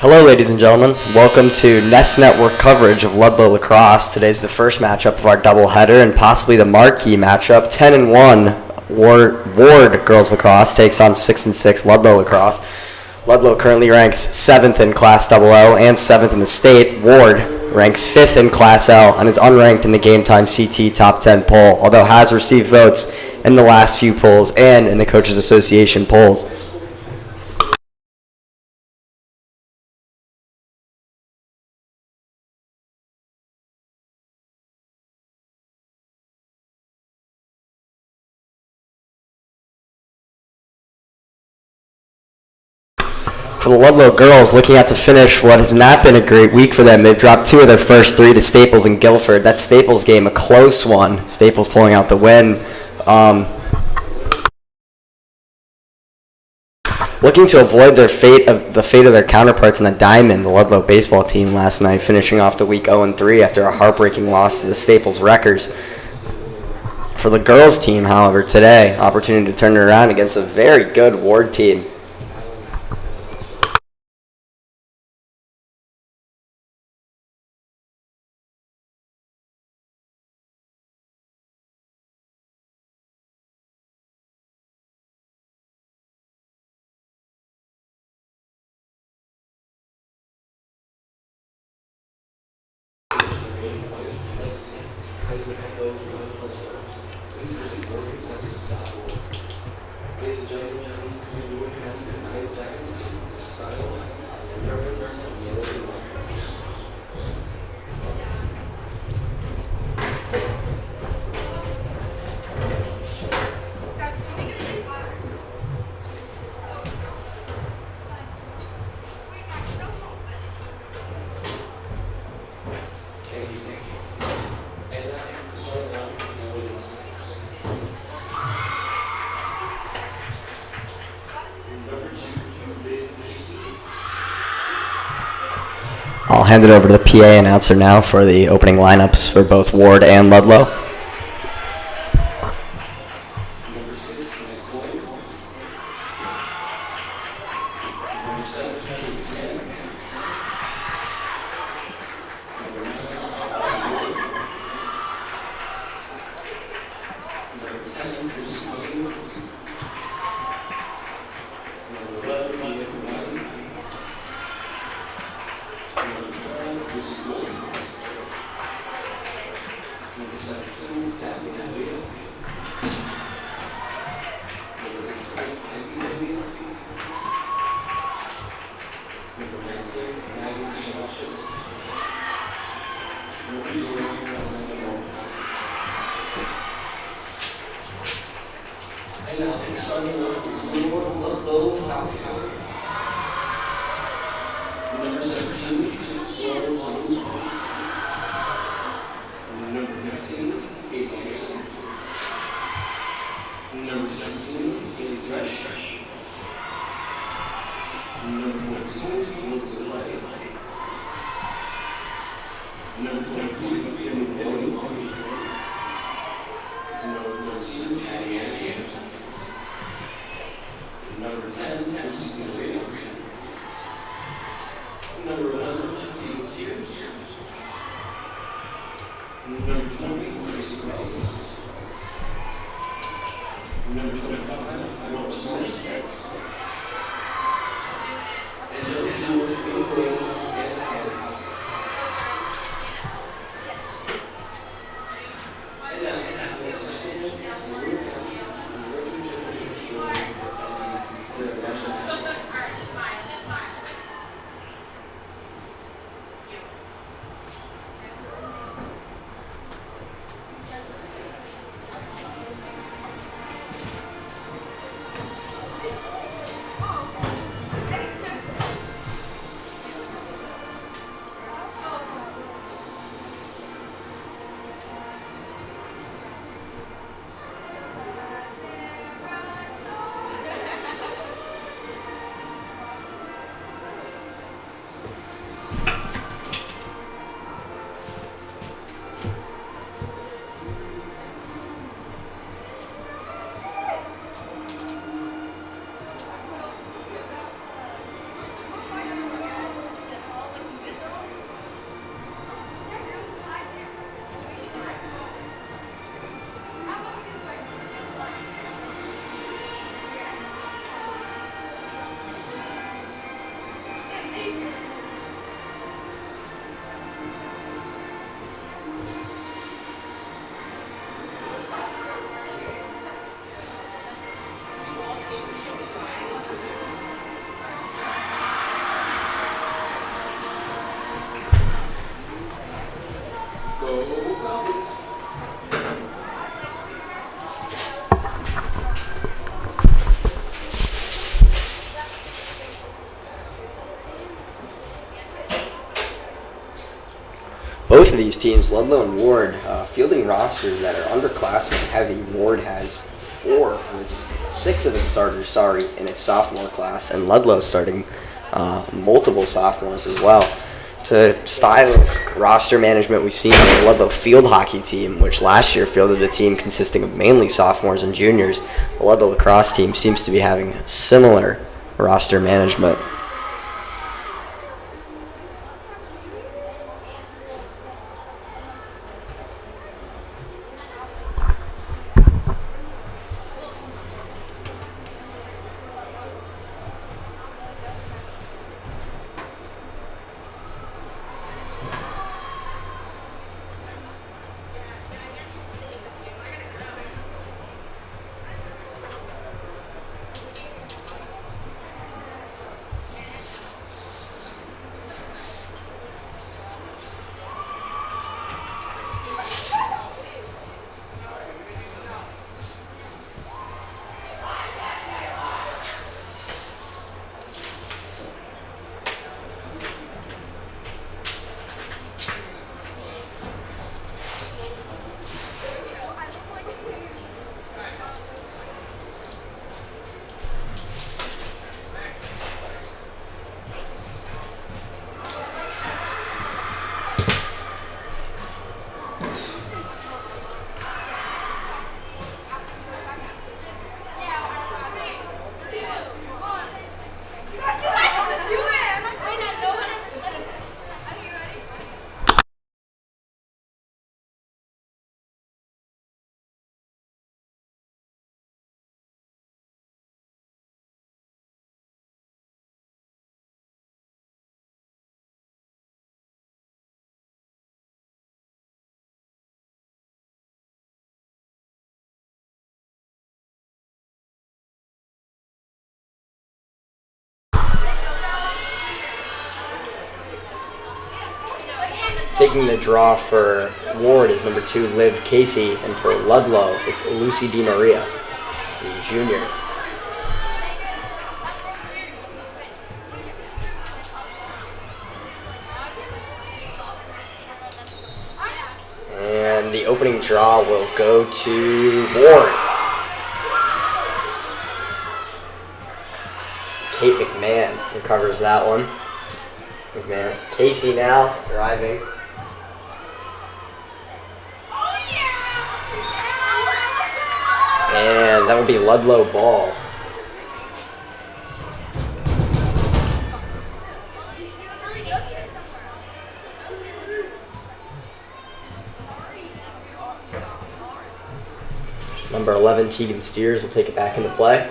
Hello, ladies and gentlemen. Welcome to Nest Network coverage of Ludlowe Lacrosse. Today's the first matchup of our doubleheader and possibly the marquee matchup. 10-1 Warde girls lacrosse takes on 6-6 Ludlowe Lacrosse. Ludlowe currently ranks 7th in Class LL and 7th in the state. Warde ranks 5th in Class L and is unranked in the Game Time CT Top 10 poll, although has received votes in the last few polls and in the Coaches Association polls. For the Ludlowe girls, looking out to finish what has not been a great week for them. They've dropped 2 of their first 3 to Staples and Guilford. That Staples game, a close one. Staples pulling out the win. Looking to avoid the fate of their counterparts in the Diamond, the Ludlowe baseball team last night, finishing off the week 0-3 after a heartbreaking loss to the Staples Wreckers. For the girls team, however, today, opportunity to turn it around against a very good Warde team. I'll hand it over to the PA announcer now for the opening lineups for both Warde and Ludlowe. both of these teams, Ludlowe and Warde, fielding rosters that are underclassmen heavy. Warde has 6 of its starters, in its sophomore class, and Ludlowe starting multiple sophomores as well. It's a style of roster management we've seen in the Ludlowe field hockey team, which last year fielded a team consisting of mainly sophomores and juniors. The Ludlowe lacrosse team seems to be having similar roster management. Taking the draw for Warde is number 2, Liv Casey, and for Ludlowe, it's Lucy DiMaria, the junior. And the opening draw will go to Warde. Kate McMahon recovers that one. McMahon. Casey now driving. And that would be Ludlowe ball. Number 11, Tegan Steers, will take it back into play.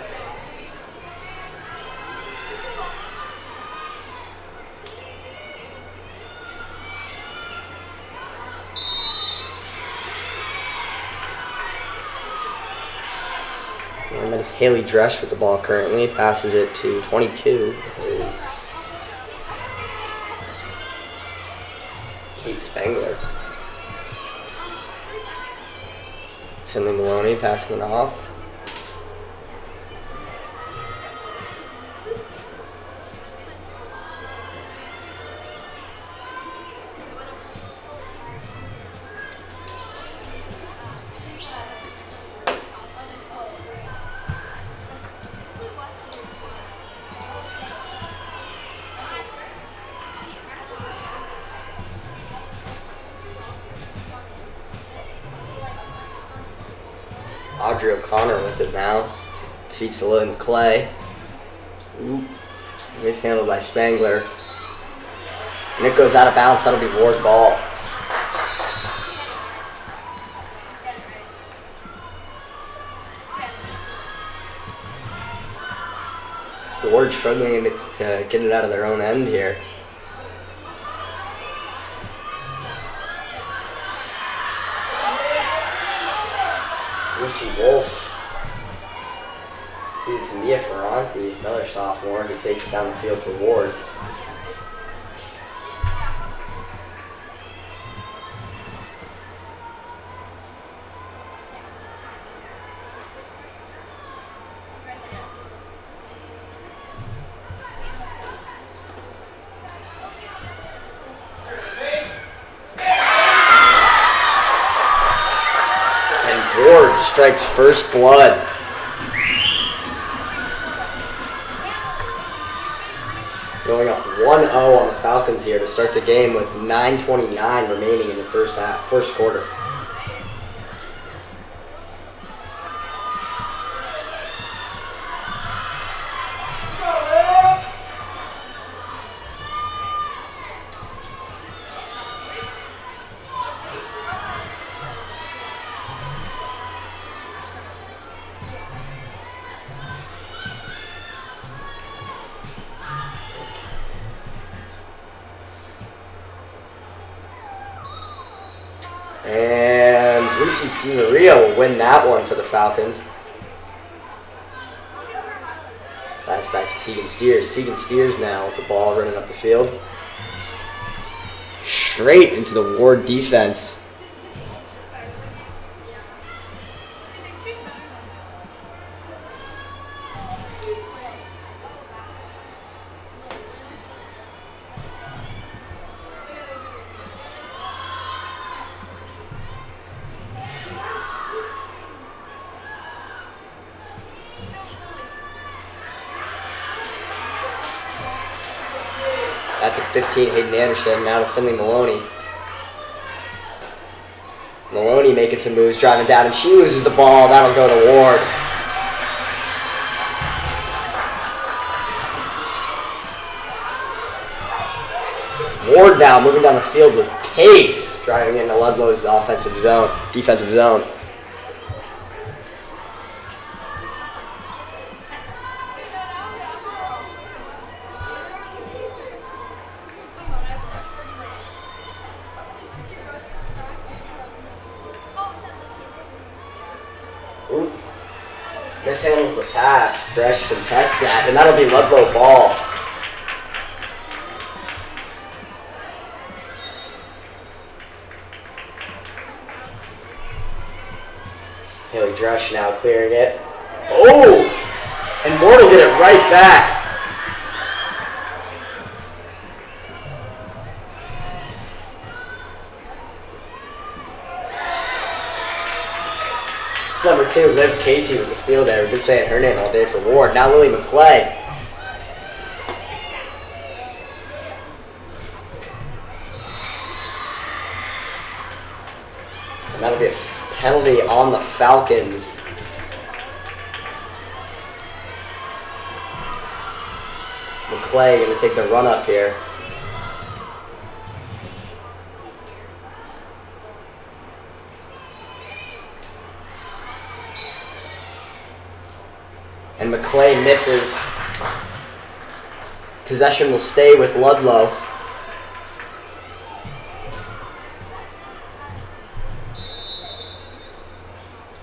And that is Haley Dresch with the ball currently. Passes it to 22. Kate Spangler. Finley Maloney passing it off. Audrey O'Connor with it now. Feeds the low in Clay. Mishandled by Spangler. And it goes out of bounds. That'll be Warde ball. Warde struggling to get it out of their own end here. Lucy Wolf feeds to Mia Ferranti, another sophomore, who takes it down the field for Warde. Warde strikes first blood. Going up 1-0 on the Falcons here to start the game with 9:29 remaining in the first quarter. And Lucy DiMaria will win that one for the Falcons. Pass back to Tegan Steers. Tegan Steers now with the ball running up the field. Straight into the Warde defense. That's a 15, Hayden Anderson, now to Finley Maloney. Maloney making some moves, driving down, and she loses the ball. That'll go to Warde. Warde now moving down the field with pace, driving into Ludlowe's defensive zone. Mishandles the pass. Fresh contests that, and that'll be Ludlowe ball. Haley Dresch now clearing it. Oh! And Warde will get it right back. It's number 2, Liv Casey with the steal there. We've been saying her name all day for Warde. Now Lily McClay. And that'll be a penalty on the Falcons. McClay going to take the run up here. And McClay misses. Possession will stay with Ludlowe.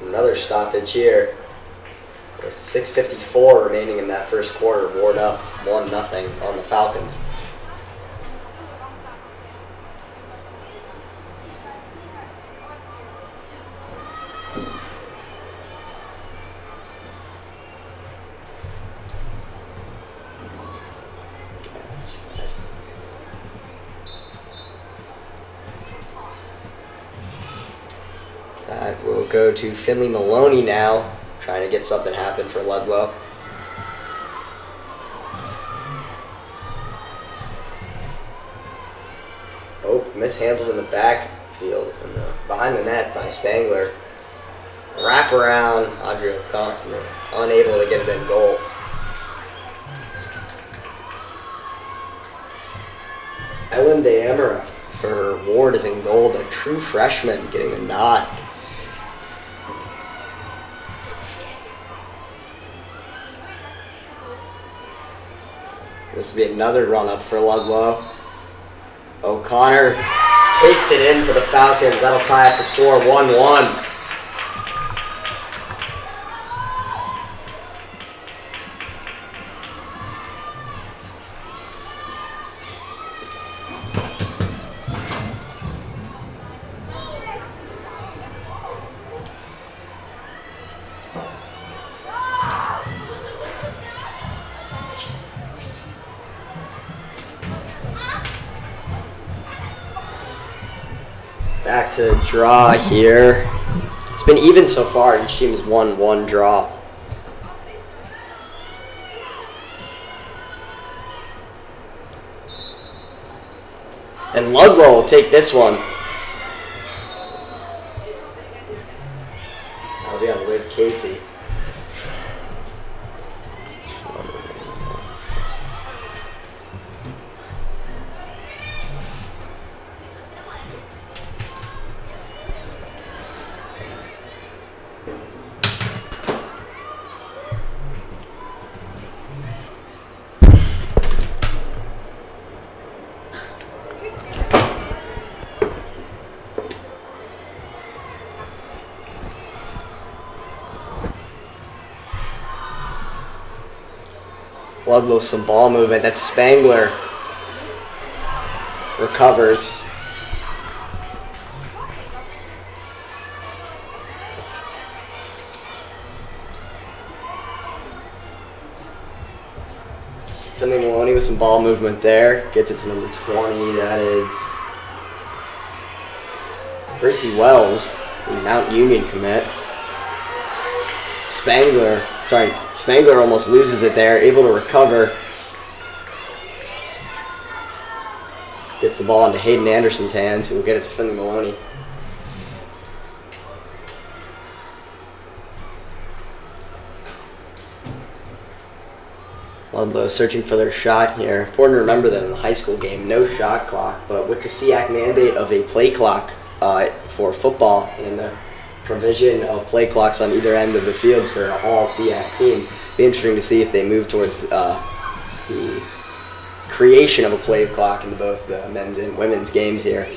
Another stoppage here. With 6:54 remaining in that first quarter. Warde up 1-0 on the Falcons. That will go to Finley Maloney now, trying to get something happen for Ludlowe. Oh, mishandled in the backfield, behind the net by Spangler. Wrap around, Audrey O'Connor, unable to get it in goal. Ellen DeAmara for Warde is in goal, a true freshman getting a nod. This will be another run-up for Ludlowe. O'Connor takes it in for the Falcons. That'll tie up the score 1-1. Back to draw here. It's been even so far. Each team has won one draw. And Ludlowe will take this one. That'll be on Liv Casey. Ludlowe some ball movement. That's Spangler. Recovers. Finley Maloney with some ball movement there. Gets it to number 20. That is Gracie Wells, the Mount Union commit. Spangler almost loses it there, able to recover. Gets the ball into Hayden Anderson's hands, who will get it to Finley Maloney. Ludlowe searching for their shot here. Important to remember that in the high school game, no shot clock, but with the SEAC mandate of a play clock for football and the provision of play clocks on either end of the fields for all SEAC teams, be interesting to see if they move towards the creation of a play clock in both the men's and women's games here.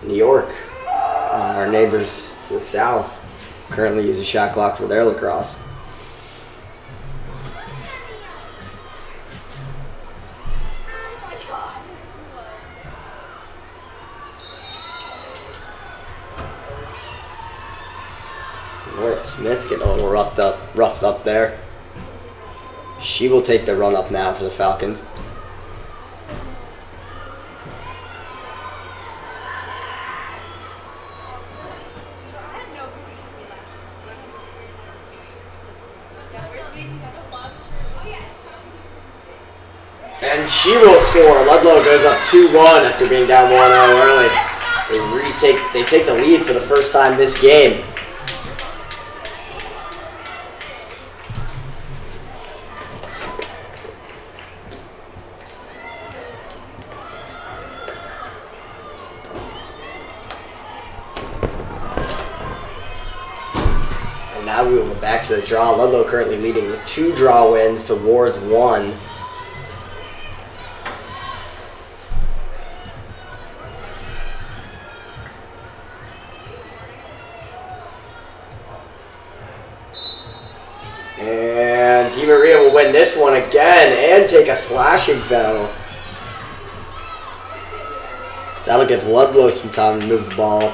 New York, our neighbors to the south, currently use a shot clock for their lacrosse. Laura Smith getting a little roughed up there. She will take the run up now for the Falcons. And she will score. Ludlowe goes up 2-1 after being down 1-0 early. They take the lead for the first time this game. Now we will go back to the draw. Ludlowe currently leading with 2 draw wins to Ward's 1. And DiMaria will win this one again and take a slashing foul. That'll give Ludlowe some time to move the ball.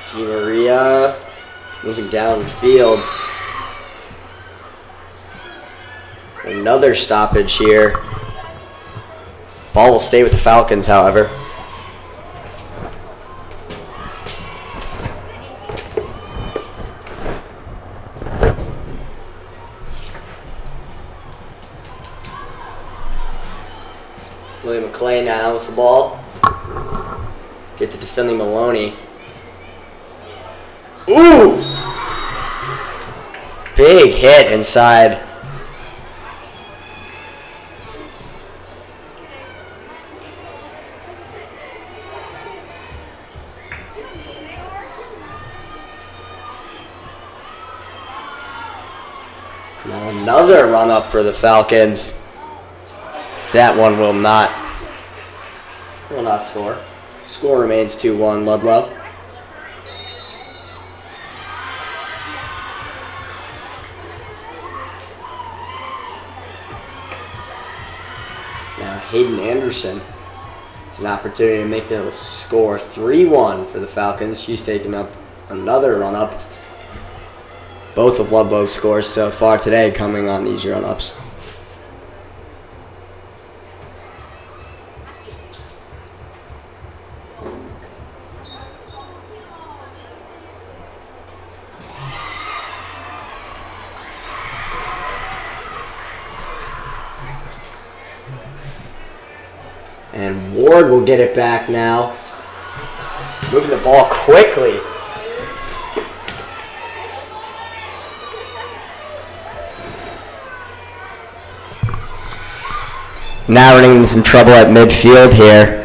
DiMaria moving downfield. Another stoppage here. Ball will stay with the Falcons, however. William McClay now with the ball. Gets it to Finley Maloney. Ooh! Big hit inside. Now another run up for the Falcons. That one will not score. Score remains 2-1 Ludlowe. Hayden Anderson. It's an opportunity to make the score 3-1 for the Falcons. She's taking up another run-up. Both of Ludlowe's scores so far today coming on these run-ups. And Warde will get it back now. Moving the ball quickly. Now running into some trouble at midfield here.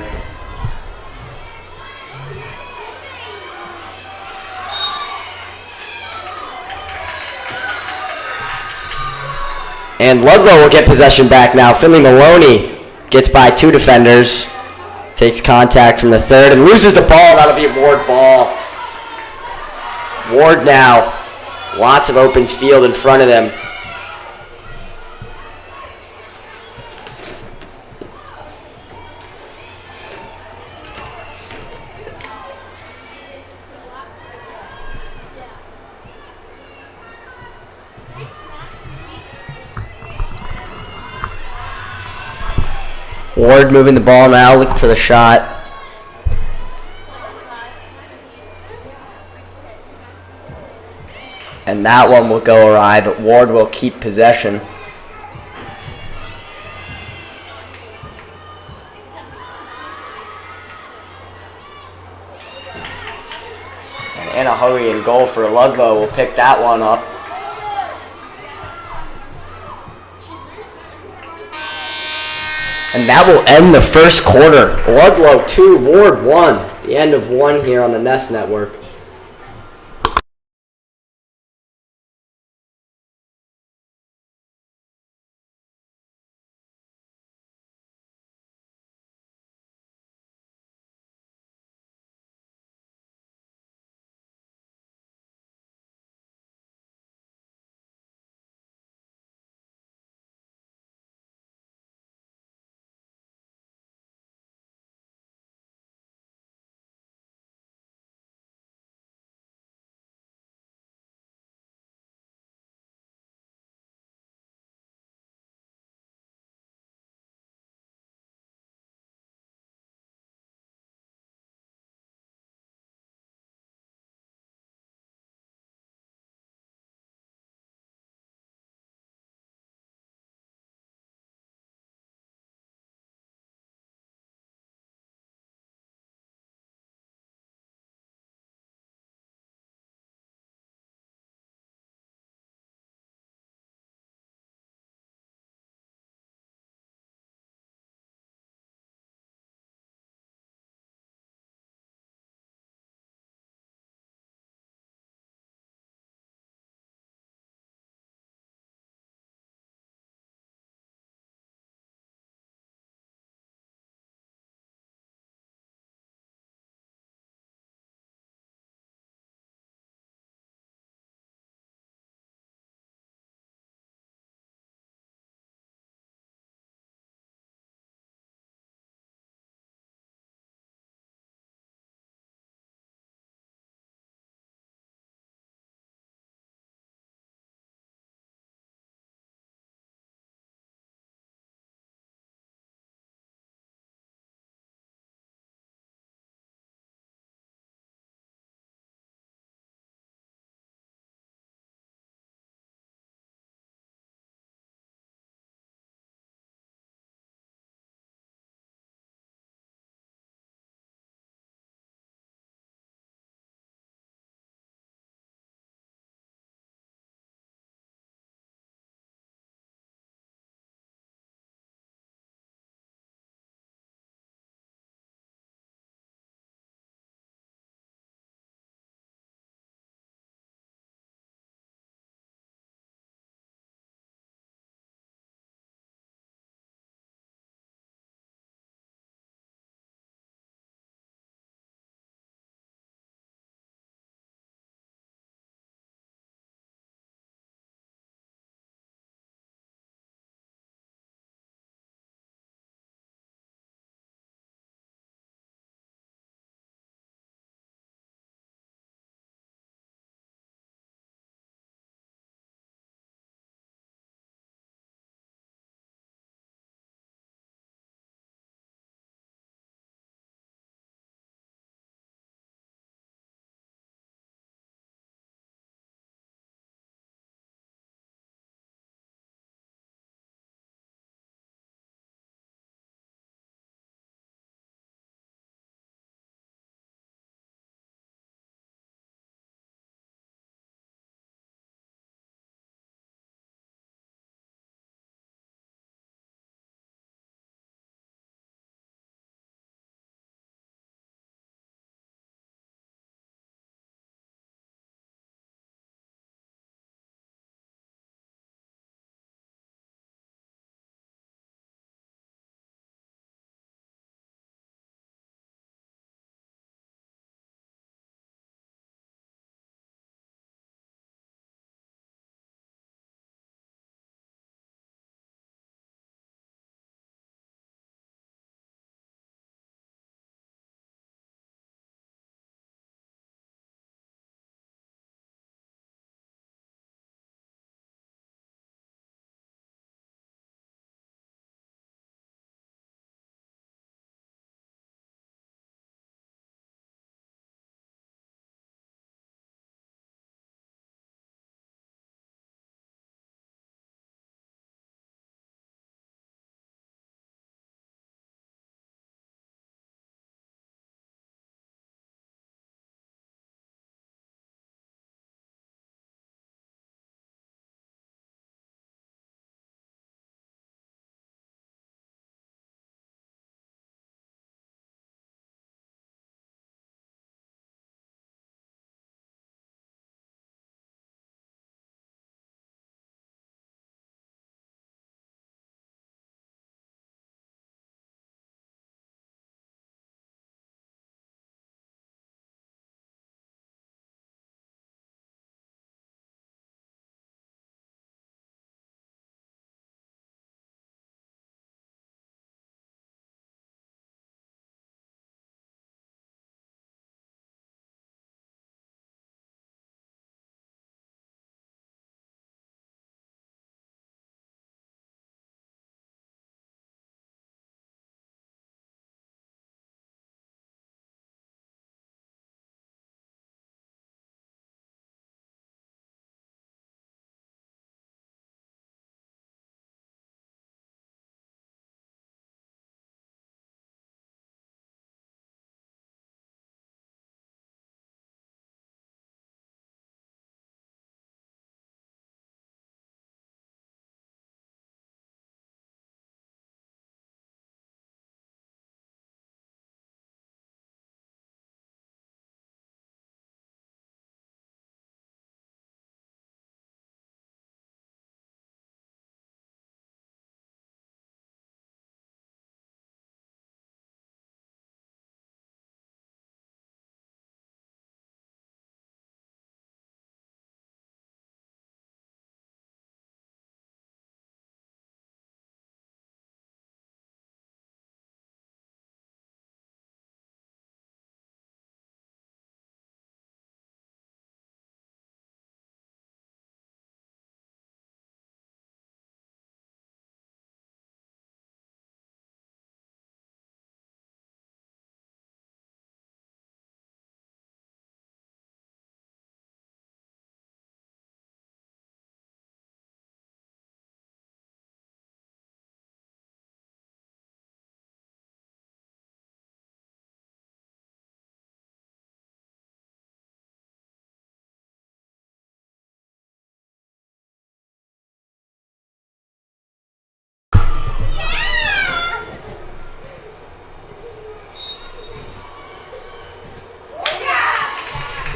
And Ludlowe will get possession back now. Finley Maloney gets by 2 defenders. Takes contact from the third and loses the ball. That'll be a Warde ball. Warde now. Lots of open field in front of them. Warde moving the ball now, looking for the shot. And that one will go awry, but Warde will keep possession. And Anna Hoey in goal for Ludlowe will pick that one up. And that will end the first quarter. Ludlowe 2, Warde 1. The end of 1 here on the Nest Network.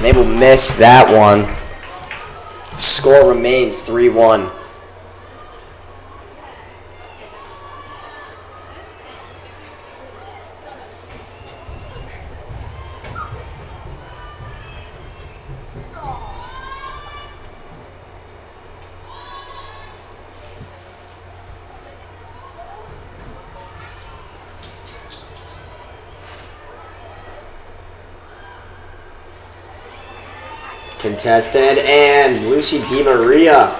And they will miss that one. Score remains 3-1. Contested, and Lucy DiMaria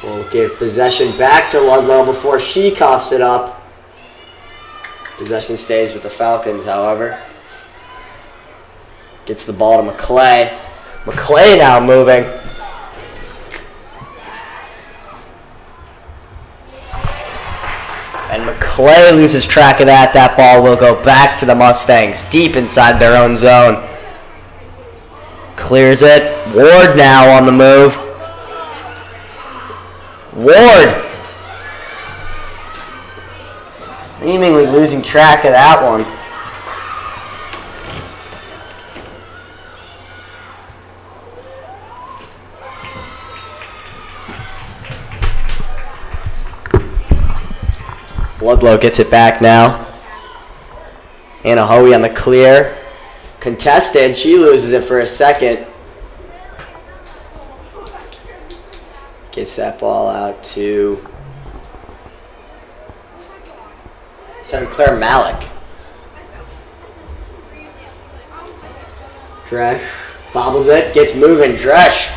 will give possession back to Ludlowe before she coughs it up. Possession stays with the Falcons, however. Gets the ball to McClay. McClay now moving. And McClay loses track of that. That ball will go back to the Mustangs, deep inside their own zone. Clears it. Ward now on the move. Ward seemingly losing track of that one. Ludlowe gets it back now. Anna Hoey on the clear. Contested, she loses it for a second. Gets that ball out to Claire Malik. Dresch bobbles it, gets moving. Dresch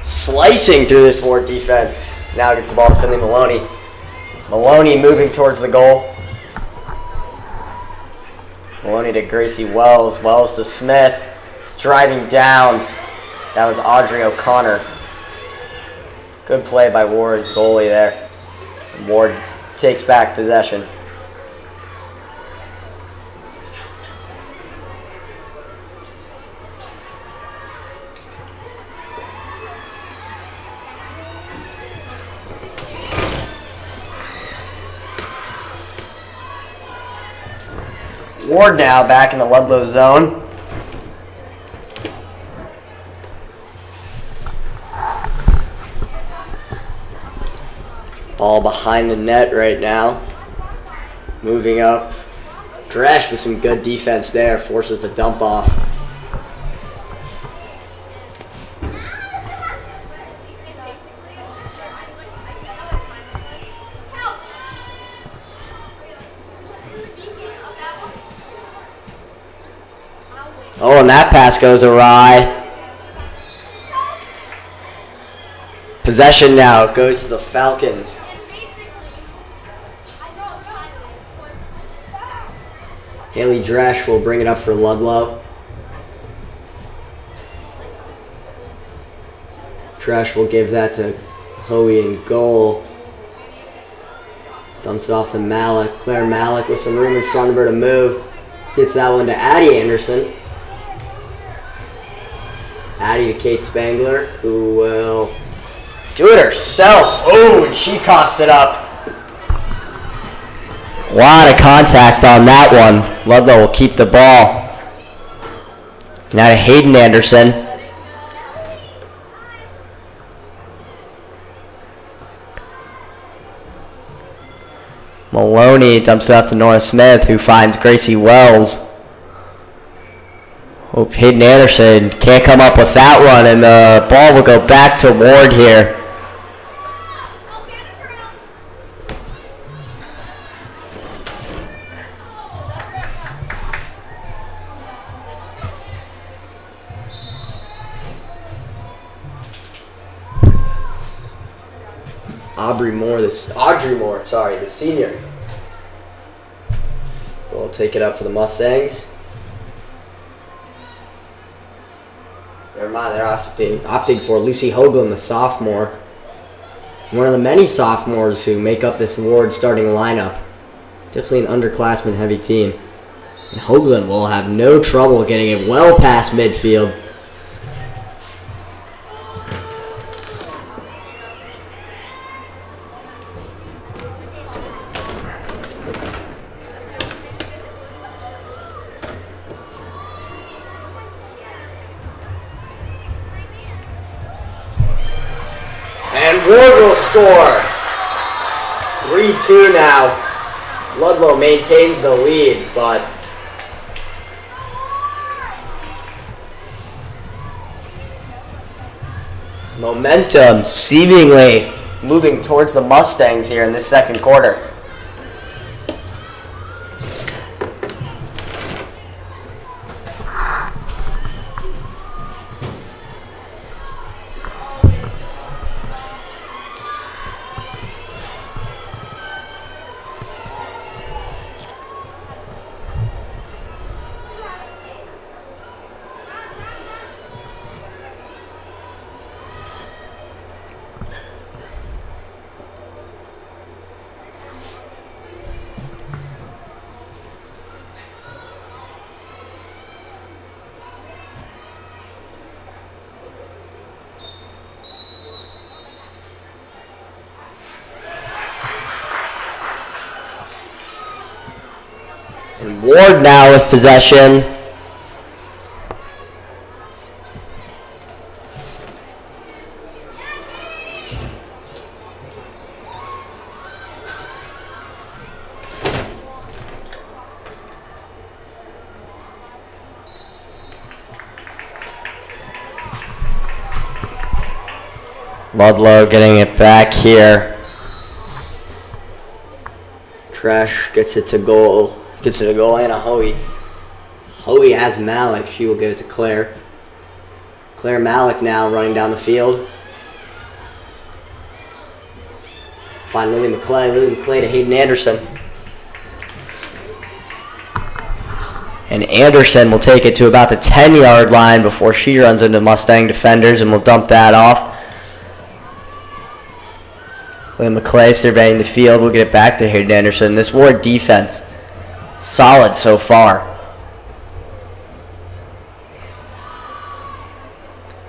slicing through this Ward defense. Now gets the ball to Finley Maloney. Maloney moving towards the goal. Maloney to Gracie Wells. Wells to Smith. Driving down. That was Audrey O'Connor. Good play by Ward's goalie there. And Ward takes back possession. Ward now back in the Ludlowe zone. Ball behind the net right now. Moving up. Dresch with some good defense there. Forces the dump off. Oh, and that pass goes awry. Possession now goes to the Falcons. Haley Dresch will bring it up for Ludlowe. Dresch will give that to Hoey in goal. Dumps it off to Malik. Claire Malik with some room in front of her to move. Gets that one to Addie Anderson. Addie to Kate Spangler, who will do it herself. Oh, and she coughs it up. A lot of contact on that one. Ludlowe will keep the ball. Now to Hayden Anderson. Maloney dumps it off to Nora Smith, who finds Gracie Wells. Hope Hayden Anderson can't come up with that one, and the ball will go back to Ward here. Audrey Moore, the senior. We'll take it up for the Mustangs. Never mind, they're opting for Lucy Hoagland, the sophomore. One of the many sophomores who make up this Ward starting lineup. Definitely an underclassman heavy team. And Hoagland will have no trouble getting it well past midfield. Warde will score. 3-2 now. Ludlowe maintains the lead, but momentum seemingly moving towards the Mustangs here in this second quarter. And Warde now with possession. Ludlowe getting it back here. Trash gets it to goal. Gets it a goal and a Hoey. Hoey has Malik. She will give it to Claire. Claire Malik now running down the field. Find Lily McClay. Lily McClay to Hayden Anderson. And Anderson will take it to about the 10-yard line before she runs into Mustang defenders and will dump that off. Lily McClay surveying the field. We'll get it back to Hayden Anderson. This Warde defense, solid so far.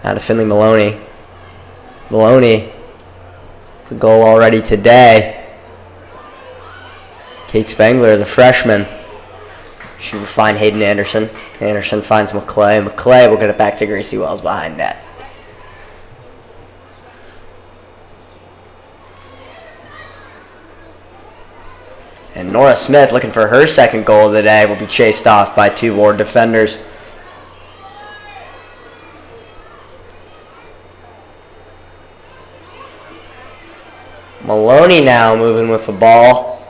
Now to Finley Maloney. Maloney, the goal already today. Kate Spangler, the freshman. She will find Hayden Anderson. Anderson finds McClay. McClay will get it back to Gracie Wells behind net. And Nora Smith, looking for her second goal of the day, will be chased off by two Warde defenders. Maloney now moving with the ball.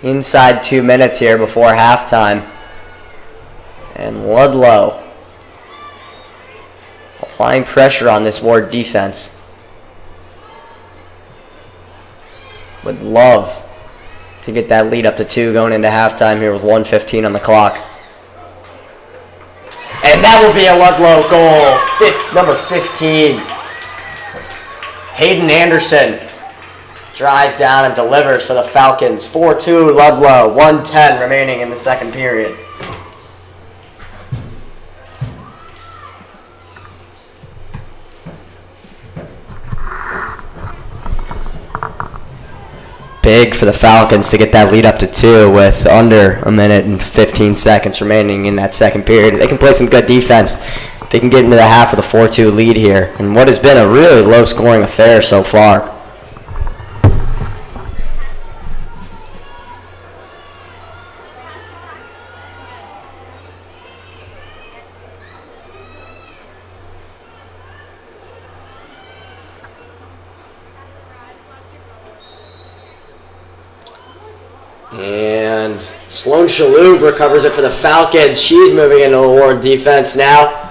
Inside 2 minutes here before halftime. And Ludlowe applying pressure on this Warde defense. Would love to get that lead up to 2 going into halftime here with 1:15 on the clock. And that will be a Ludlowe goal, number 15. Hayden Anderson drives down and delivers for the Falcons. 4-2 Ludlowe, 1:10 remaining in the second period. Big for the Falcons to get that lead up to 2 with under a minute and 15 seconds remaining in that second period. They can play some good defense. They can get into the half of the 4-2 lead here in what has been a really low-scoring affair so far. And Sloan Shalhoub recovers it for the Falcons. She's moving into the Warde defense now.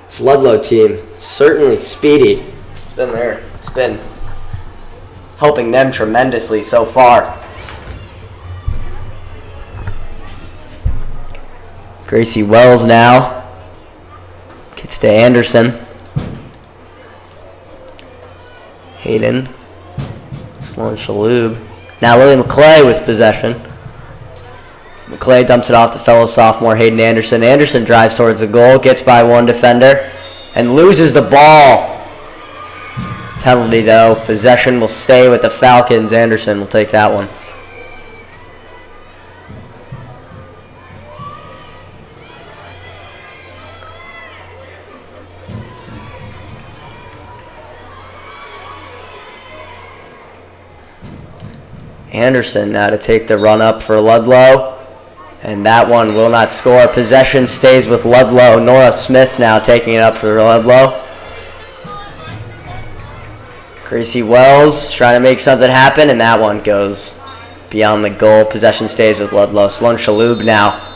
This Ludlowe team, certainly speedy. It's been there. It's been helping them tremendously so far. Gracie Wells now gets to Anderson. Hayden. Sloan Shalhoub. Now Lily McClay with possession. McClay dumps it off to fellow sophomore Hayden Anderson. Anderson drives towards the goal, gets by one defender, and loses the ball. Penalty though. Possession will stay with the Falcons. Anderson will take that one. Anderson now to take the run up for Ludlowe. And that one will not score. Possession stays with Ludlowe. Nora Smith now taking it up for Ludlowe. Gracie Wells trying to make something happen, and that one goes beyond the goal. Possession stays with Ludlowe. Sloan Shalhoub now.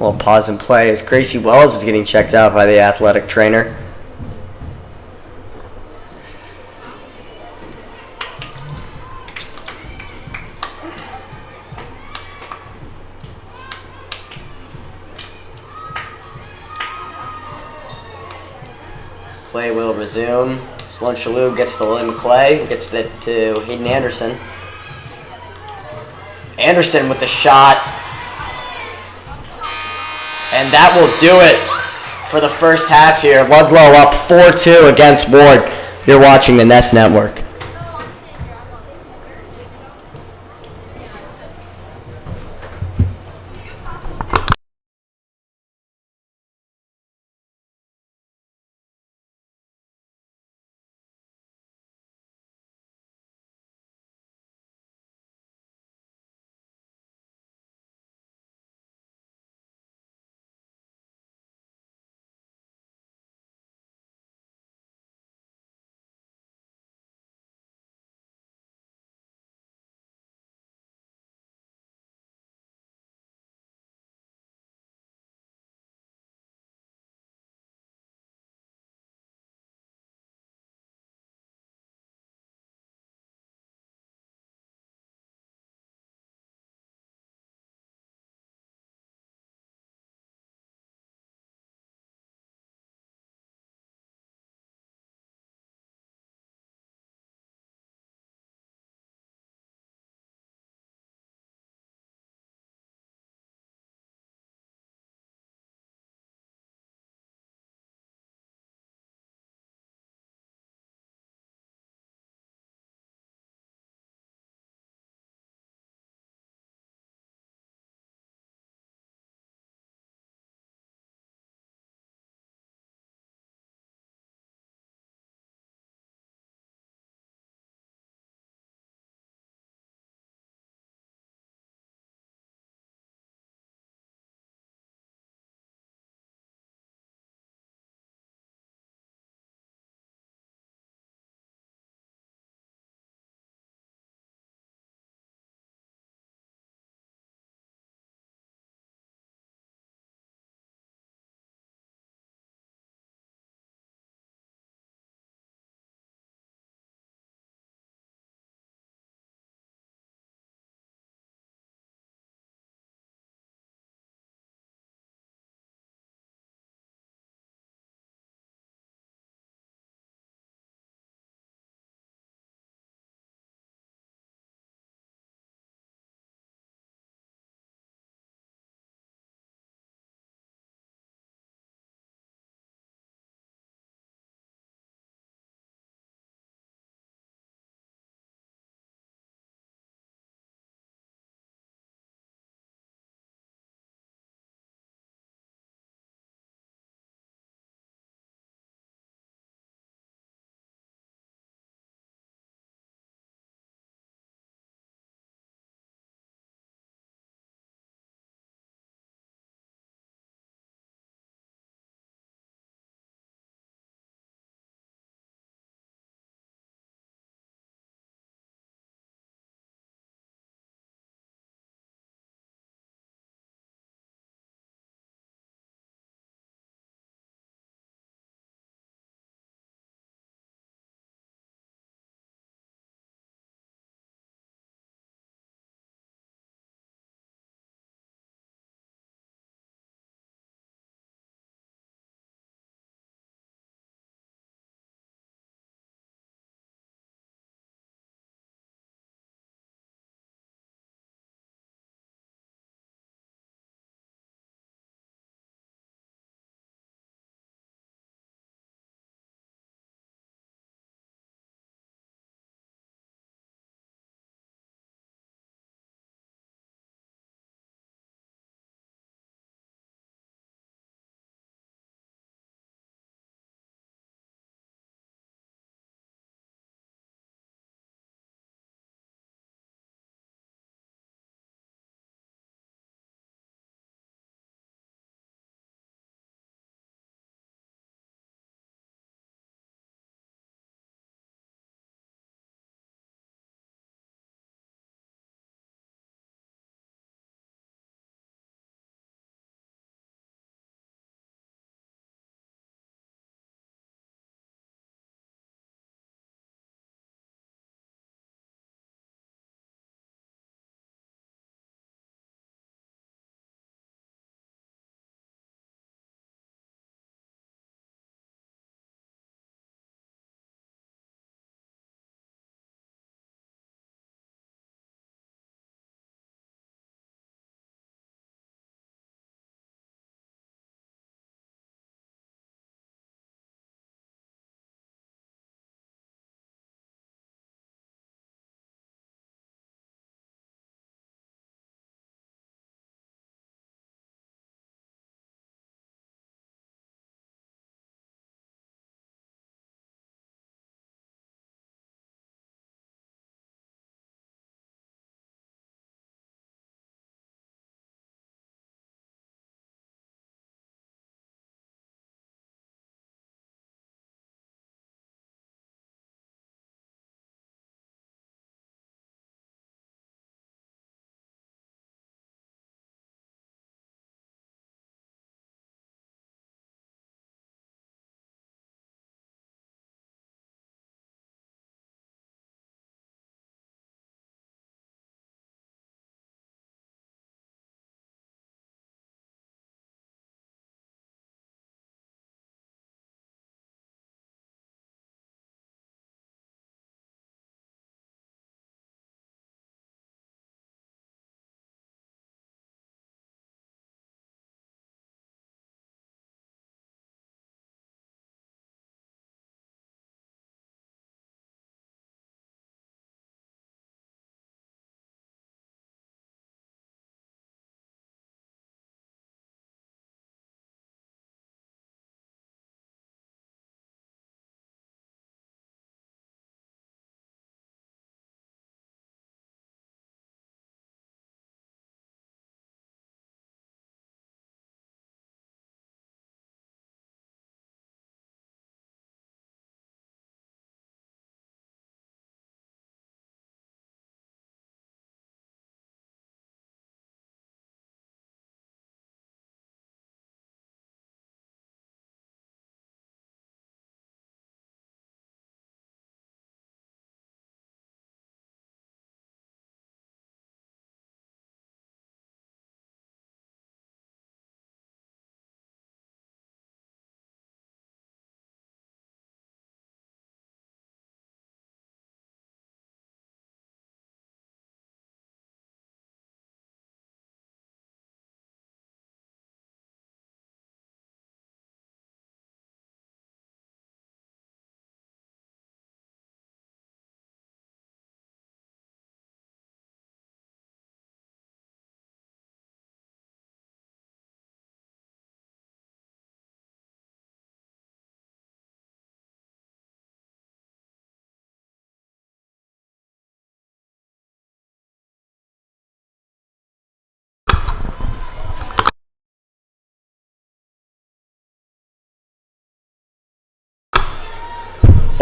A little pause and play as Gracie Wells is getting checked out by the athletic trainer. Play will resume. Sloan Shalhoub gets the in play, gets it to Hayden Anderson. Anderson with the shot. And that will do it for the first half here. Ludlowe up 4-2 against Warde. You're watching the Nest Network.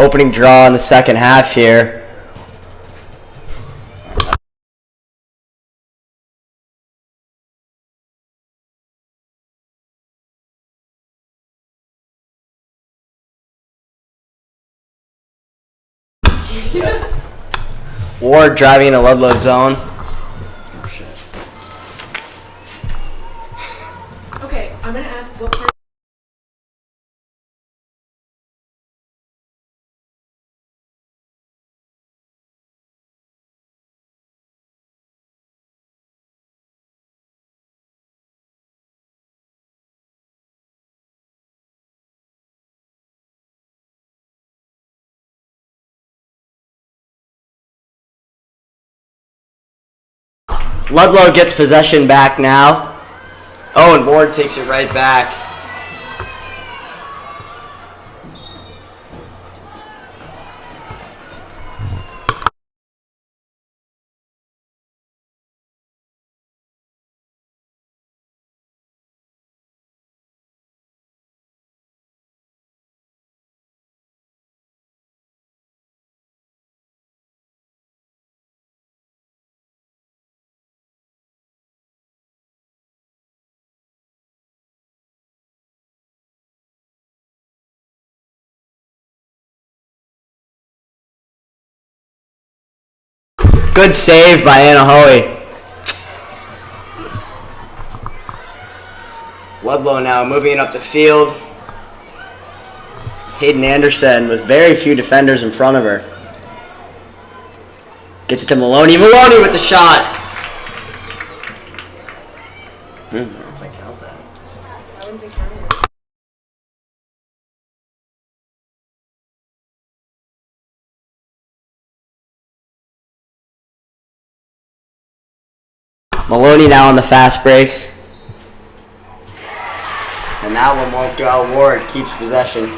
opening draw in the second half here. Ward driving in a Ludlowe zone. Oh, shit. Okay, I'm gonna ask what part. Ludlowe gets possession back now. Oh, and Ward takes it right back. Good save by Anahoe. Ludlowe now moving it up the field. Hayden Anderson with very few defenders in front of her. Gets it to Maloney. Maloney with the shot. I don't know if I count that. I wouldn't be counting it. Maloney now on the fast break. And that one won't go. Ward keeps possession.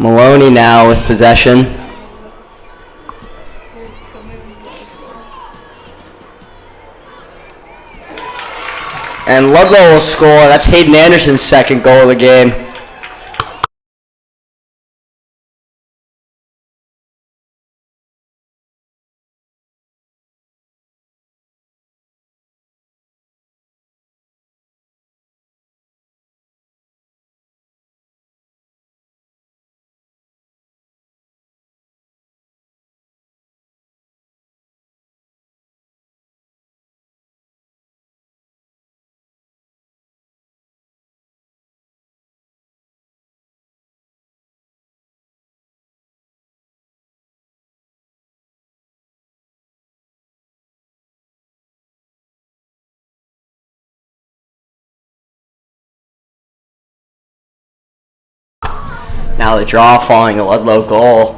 Maloney now with possession. And Ludlowe will score. That's Hayden Anderson's second goal of the game. Now the draw following a Ludlowe goal.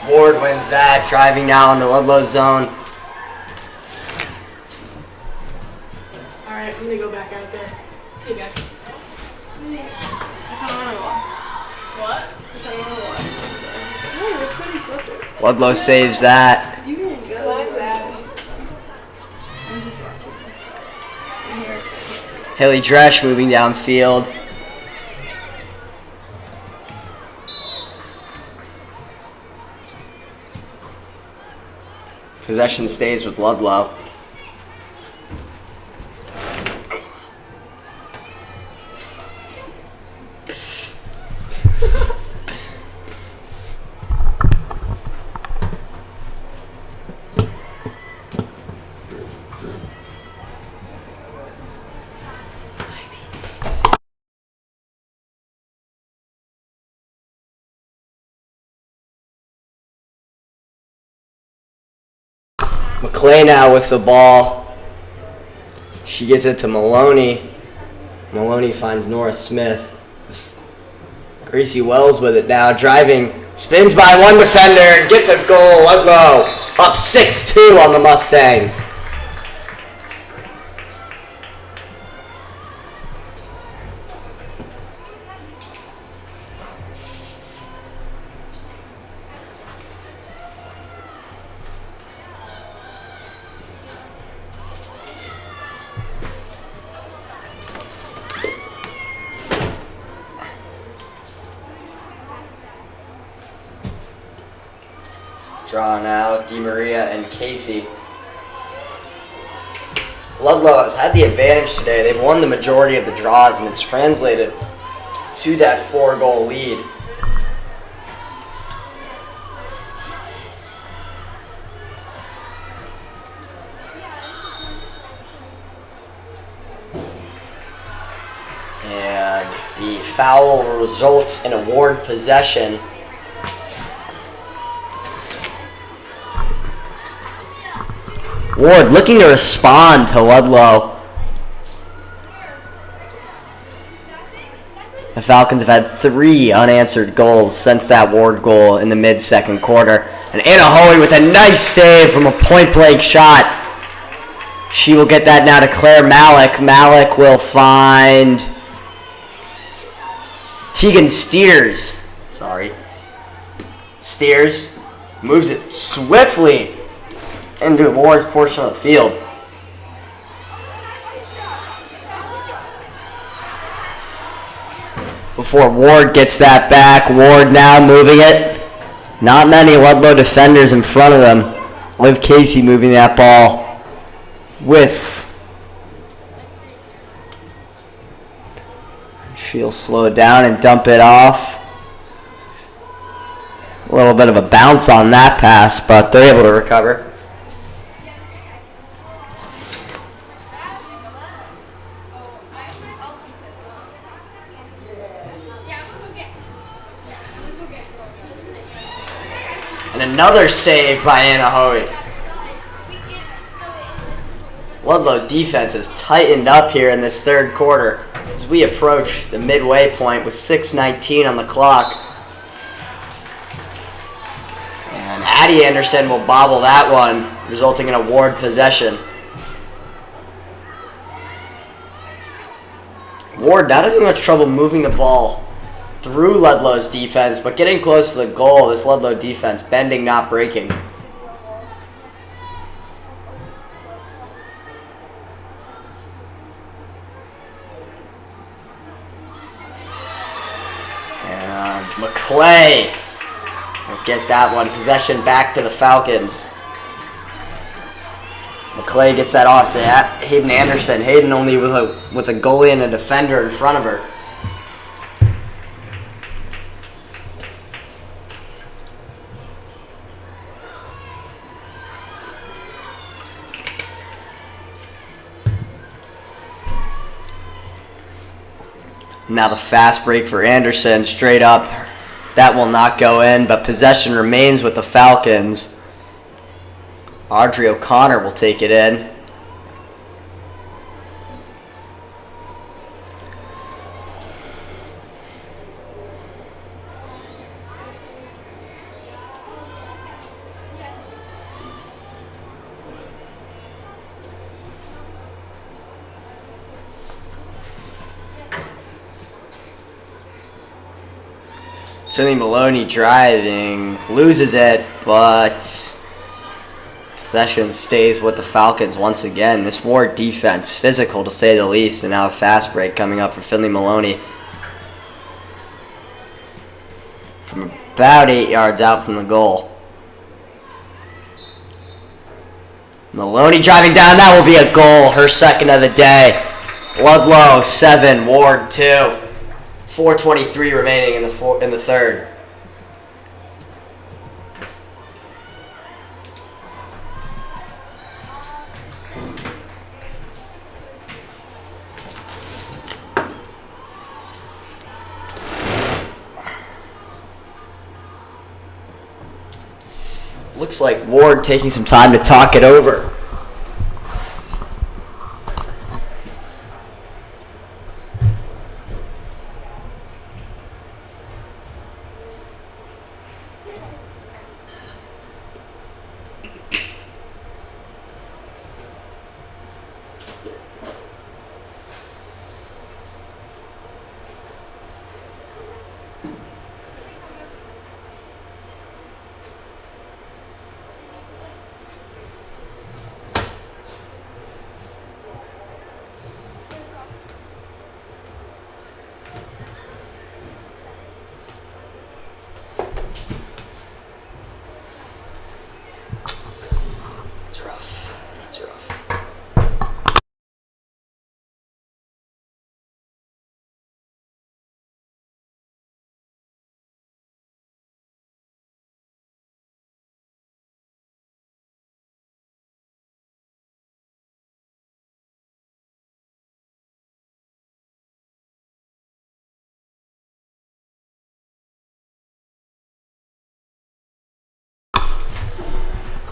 Ward wins that, driving now into Ludlowe's zone. Alright, I'm gonna go back out there. See you guys. What? Ludlowe saves that. You can go. Mine's I'm just watching this. I'm here, so I can't see it. Haley Dresch moving downfield. Possession stays with Ludlowe. McClay now with the ball. She gets it to Maloney. Maloney finds Nora Smith. Gracie Wells with it now, driving, spins by one defender, and gets a goal. Ludlowe up 6-2 on the Mustangs. Draw now, Di Maria and Casey. Ludlowe has had the advantage today. They've won the majority of the draws, and it's translated to that 4-goal lead. And the foul will result in a Warde possession. Warde looking to respond to Ludlowe. The Falcons have had 3 unanswered goals since that Warde goal in the mid-second quarter. And Anna Hoey with a nice save from a point-blank shot. She will get that now to Claire Malik. Malik will find Tegan Steers. Steers moves it swiftly into Warde's portion of the field. Before Warde gets that back, Warde now moving it. Not many Ludlowe defenders in front of them. Liv Casey moving that ball with. She'll slow it down and dump it off. A little bit of a bounce on that pass, but they're able to recover. And another save by Anna Hoey. Ludlowe defense has tightened up here in this third quarter as we approach the midway point with 6:19 on the clock. And Addie Anderson will bobble that one, resulting in a Warde possession. Warde not having much trouble moving the ball through Ludlowe's defense, but getting close to the goal. This Ludlowe defense bending, not breaking. And McClay will get that one. Possession back to the Falcons. McClay gets that off to Hayden Anderson. Hayden only with a goalie and a defender in front of her. Now the fast break for Anderson, straight up. That will not go in, but possession remains with the Falcons. Audrey O'Connor will take it in. Finley Maloney driving, loses it, but possession stays with the Falcons once again. This Warde defense, physical to say the least, and now a fast break coming up for Finley Maloney. From about 8 yards out from the goal. Maloney driving down, that will be a goal, her second of the day. Ludlowe 7, Warde 2. 4:23 remaining in the third. Looks like Ward taking some time to talk it over.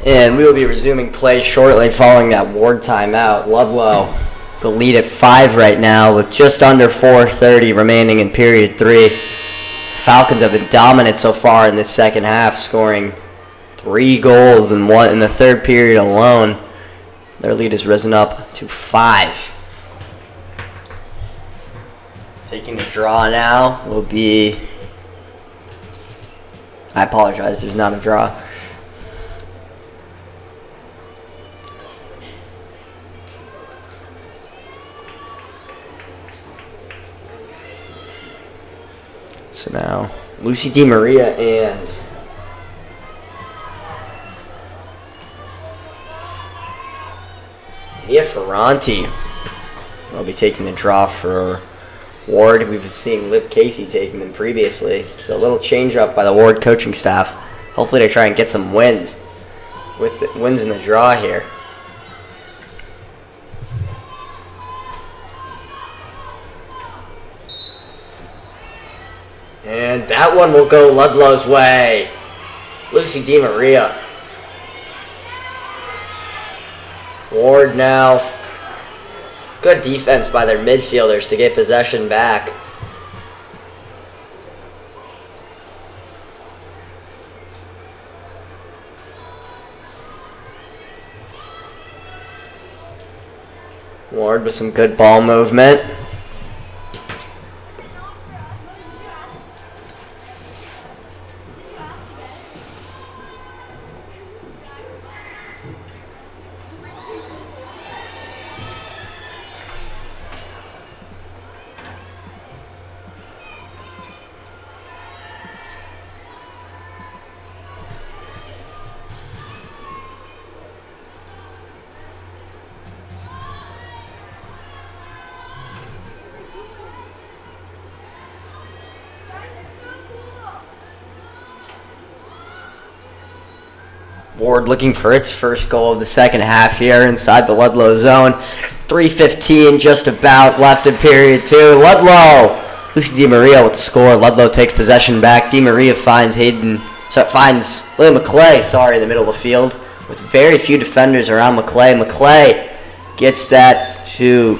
And we will be resuming play shortly following that Ward timeout. Ludlowe, the lead at 5 right now with just under 4:30 remaining in period 3. Falcons have been dominant so far in this second half, scoring 3 goals in the third period alone. Their lead has risen up to 5. Taking the draw now will be... I apologize, there's not a draw. So now, Lucy DiMaria and Mia Ferranti will be taking the draw for Ward. We've been seeing Liv Casey taking them previously. So a little change up by the Ward coaching staff. Hopefully they try and get some wins with the wins in the draw here. And that one will go Ludlow's way. Lucy DiMaria. Ward now. Good defense by their midfielders to get possession back. Ward with some good ball movement. Ward looking for its first goal of the second half here inside the Ludlowe zone. 3:15 just about left in period 2. Ludlowe! Lucy DiMaria with the score. Ludlowe takes possession back. DiMaria finds Lily McClay, in the middle of the field with very few defenders around McClay. McClay gets that to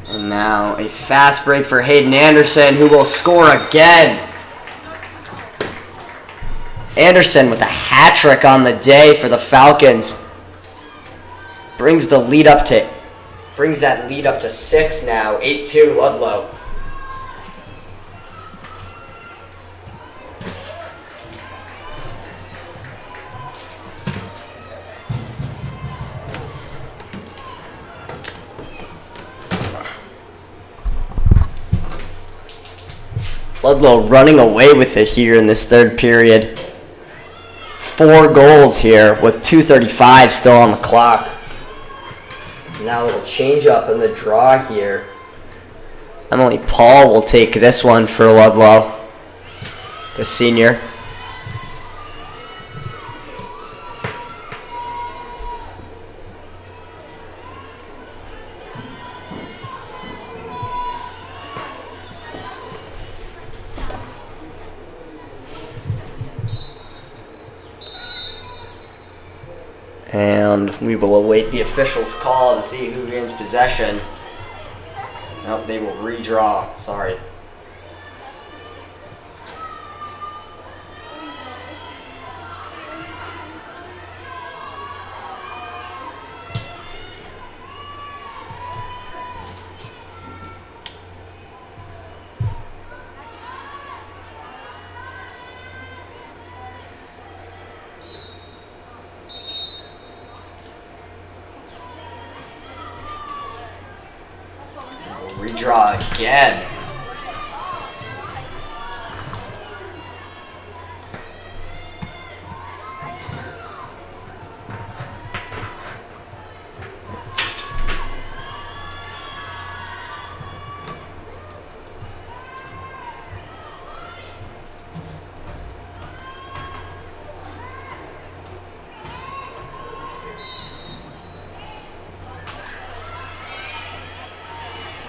and now a fast break for Hayden Anderson, who will score again. Anderson with a hat trick on the day for the Falcons. Brings that lead up to 6 now. 8-2 Ludlowe. Ludlowe running away with it here in this third period. 4 goals here with 2:35 still on the clock. Now a little change up in the draw here. Emily Paul will take this one for Ludlowe, the senior. And we will await the official's call to see who gains possession. Nope, they will redraw. Sorry. Redraw again.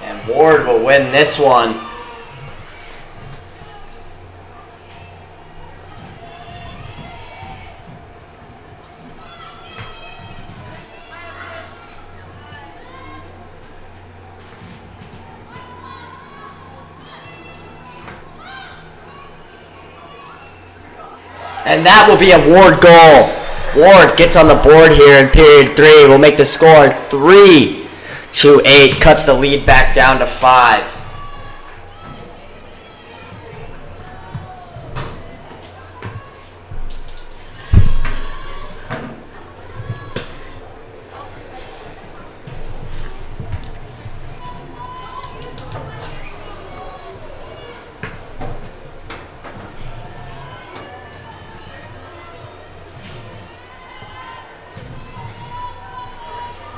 And Warde will win this one. And that will be a Warde goal. Warde gets on the board here in period 3. Will make the score 3-8. Cuts the lead back down to 5.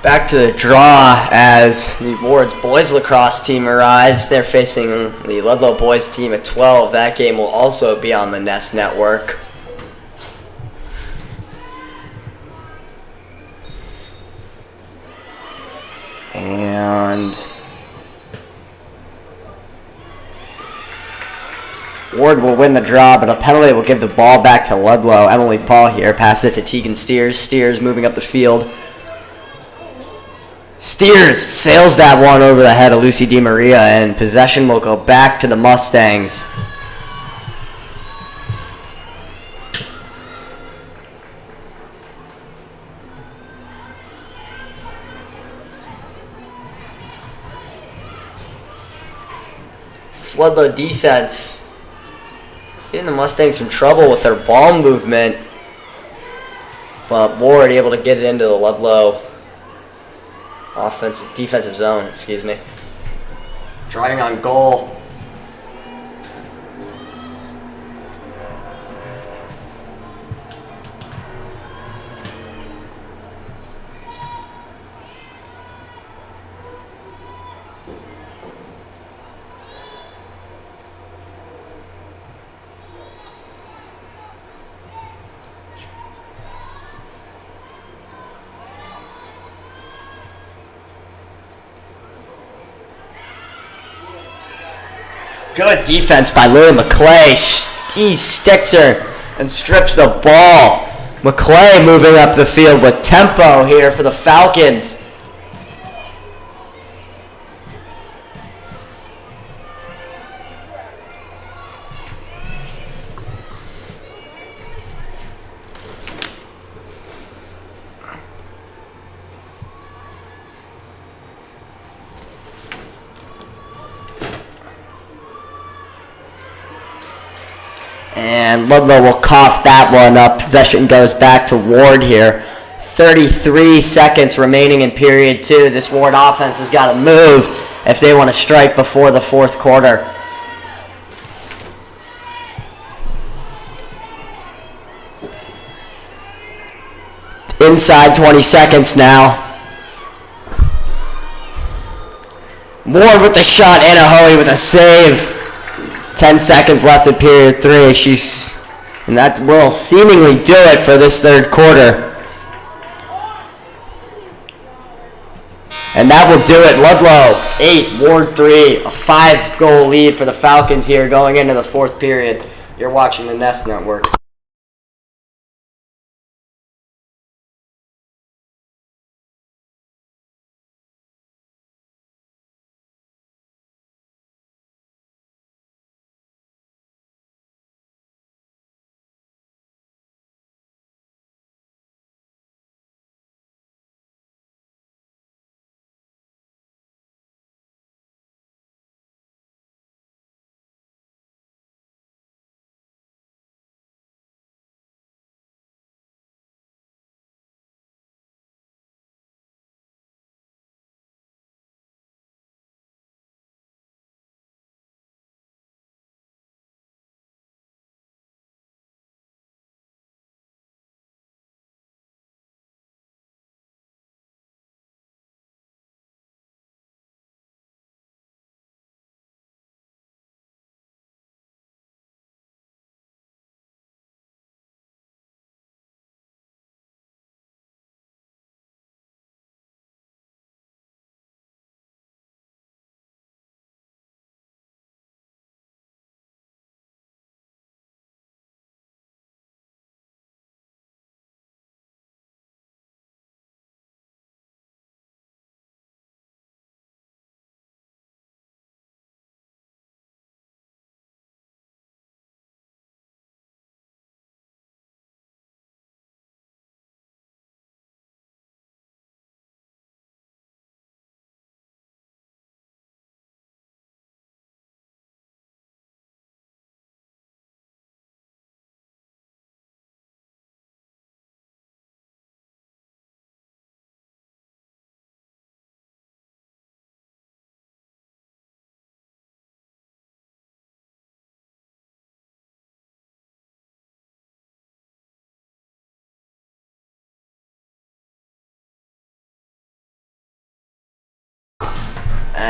Back to the draw as the Warde's boys lacrosse team arrives. They're facing the Ludlowe boys team at 12. That game will also be on the Nest Network. And Warde will win the draw, but a penalty will give the ball back to Ludlowe. Emily Paul here passes it to Tegan Steers. Steers moving up the field. Steers sails that one over the head of Lucy DiMaria, and possession will go back to the Mustangs. Ludlowe defense getting the Mustangs some trouble with their ball movement, but Warde able to get it into the Ludlowe defensive zone, excuse me. Driving on goal. Good defense by Lily McClay. He sticks her and strips the ball. McClay moving up the field with tempo here for the Falcons. And Ludlowe will cough that one up. Possession goes back to Warde here. 33 seconds remaining in period 2. This Warde offense has got to move if they want to strike before the fourth quarter. Inside 20 seconds now. Warde with the shot. Anna Hoey with a save. 10 seconds left in period 3. And that will seemingly do it for this third quarter. And that will do it. Ludlowe 8, Warde 3. A 5-goal lead for the Falcons here going into the fourth period. You're watching the Nest Network.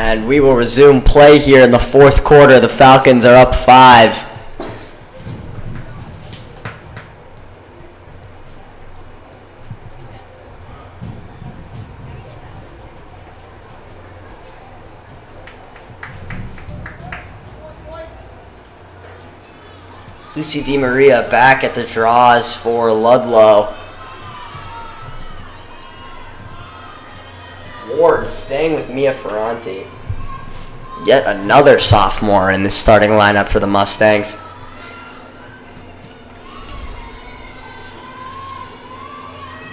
And we will resume play here in the fourth quarter. The Falcons are up 5. Lucy DiMaria back at the draws for Ludlowe. Warde staying with Mia Ferranti. Yet another sophomore in the starting lineup for the Mustangs.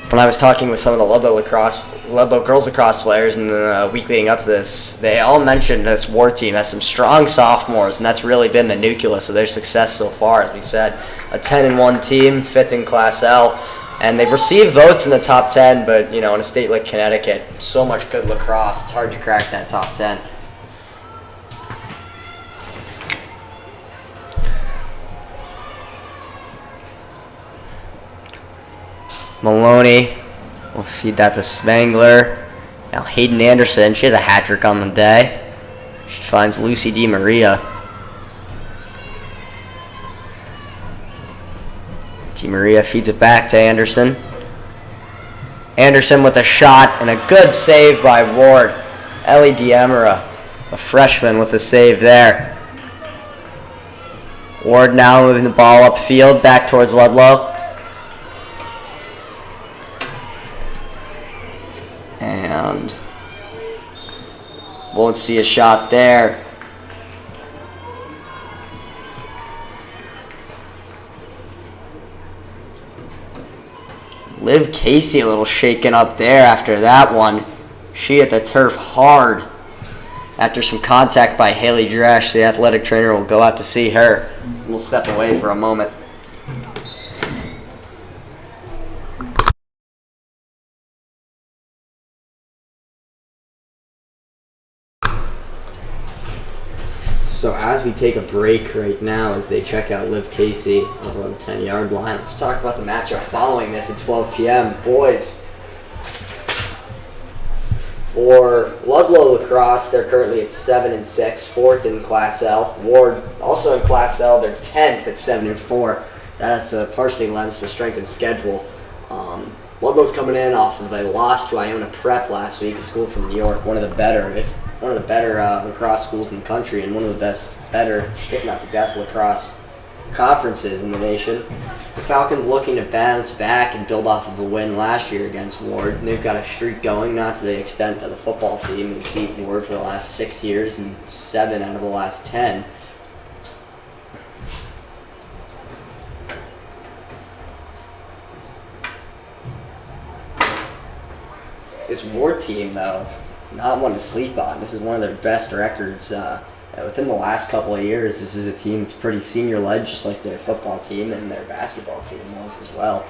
When I was talking with some of the Ludlowe girls lacrosse players in the week leading up to this, they all mentioned this Warde team has some strong sophomores, and that's really been the nucleus of their success so far. As we said, a 10-1 team, 5th in Class L, and they've received votes in the top 10. But in a state like Connecticut, so much good lacrosse, it's hard to crack that top 10. Maloney will feed that to Spangler. Now Hayden Anderson, she has a hat trick on the day. She finds Lucy DiMaria. DiMaria feeds it back to Anderson. Anderson with a shot and a good save by Warde. Ellie Diemera, a freshman, with a save there. Warde now moving the ball upfield back towards Ludlowe. And won't see a shot there. Liv Casey a little shaken up there after that one. She hit the turf hard after some contact by Haley Dresch. The athletic trainer will go out to see her. We'll step away for a moment. So as we take a break right now, as they check out Liv Casey over on the 10-yard line, let's talk about the matchup following this at 12 p.m. Boys, for Ludlowe Lacrosse, they're currently at 7-6, 4th in Class L. Warde, also in Class L, they're 10th at 7-4. That has partially lends the strength of schedule. Ludlowe's coming in off of a loss to Iona Prep last week, a school from New York, one of the better lacrosse schools in the country, and one of the better, if not the best, lacrosse conferences in the nation. The Falcons looking to bounce back and build off of a win last year against Warde. And they've got a streak going, not to the extent that the football team has beat Warde for the last 6 years and 7 out of the last 10. This Warde team, though, not one to sleep on. This is one of their best records within the last couple of years. This is a team that's pretty senior-led, just like their football team and their basketball team was as well.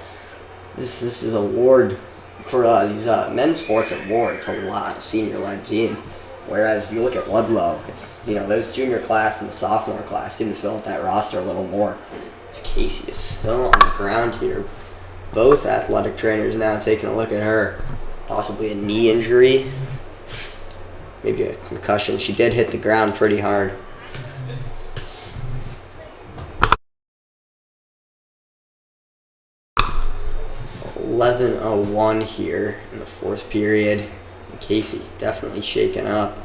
This is a Warde for these men's sports at Warde. It's a lot of senior-led teams. Whereas if you look at Ludlowe, it's those junior class and the sophomore class seem to fill out that roster a little more. As Casey is still on the ground here. Both athletic trainers now taking a look at her. Possibly a knee injury. Maybe a concussion. She did hit the ground pretty hard. .11:01 here in the fourth period. And Casey definitely shaken up.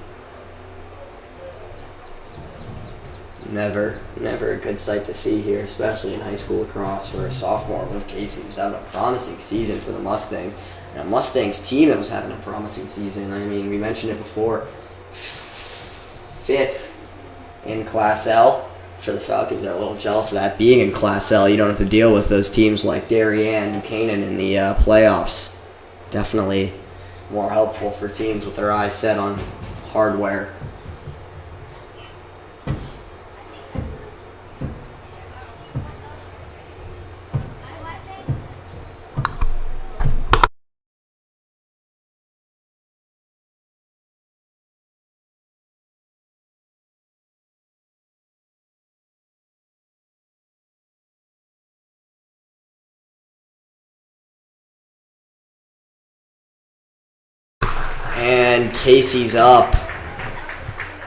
Never a good sight to see here, especially in high school lacrosse for a sophomore. Liv Casey was having a promising season for the Mustangs. And a Mustangs team that was having a promising season. I mean, we mentioned it before. 5th in Class L. I'm sure the Falcons are a little jealous of that. Being in Class L, you don't have to deal with those teams like Darien and Buchanan in the playoffs. Definitely more helpful for teams with their eyes set on hardware. And Casey's up.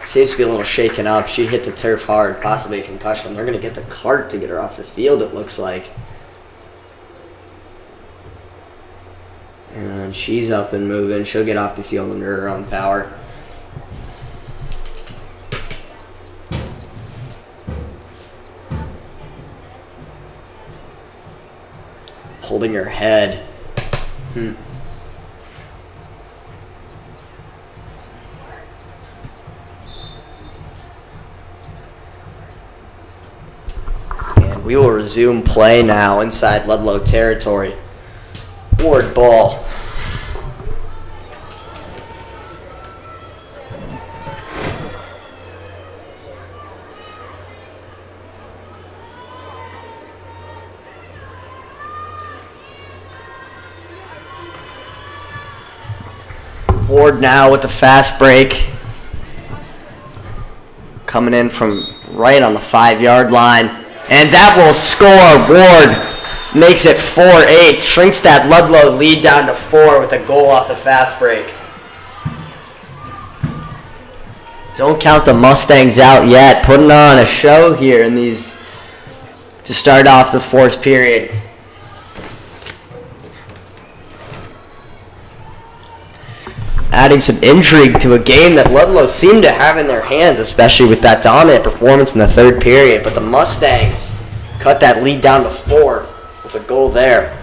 Seems to be a little shaken up. She hit the turf hard, possibly a concussion. They're going to get the cart to get her off the field, it looks like. And she's up and moving. She'll get off the field under her own power. Holding her head. And we will resume play now inside Ludlowe territory. Ward ball. Ward now with the fast break. Coming in from right on the 5-yard line. And that will score. Ward makes it 4-8. Shrinks that Ludlowe lead down to 4 with a goal off the fast break. Don't count the Mustangs out yet. Putting on a show here in these to start off the 4th period. Adding some intrigue to a game that Ludlowe seemed to have in their hands, especially with that dominant performance in the 3rd period. But the Mustangs cut that lead down to 4 with a goal there.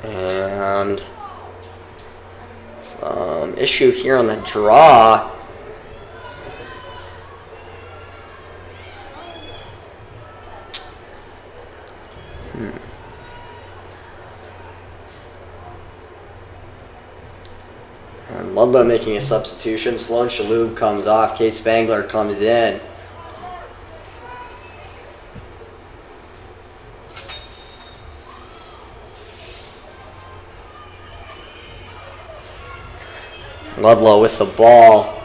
And some issue here on the draw. And Ludlowe making a substitution. Sloan Shalhoub comes off. Kate Spangler comes in. Ludlowe with the ball.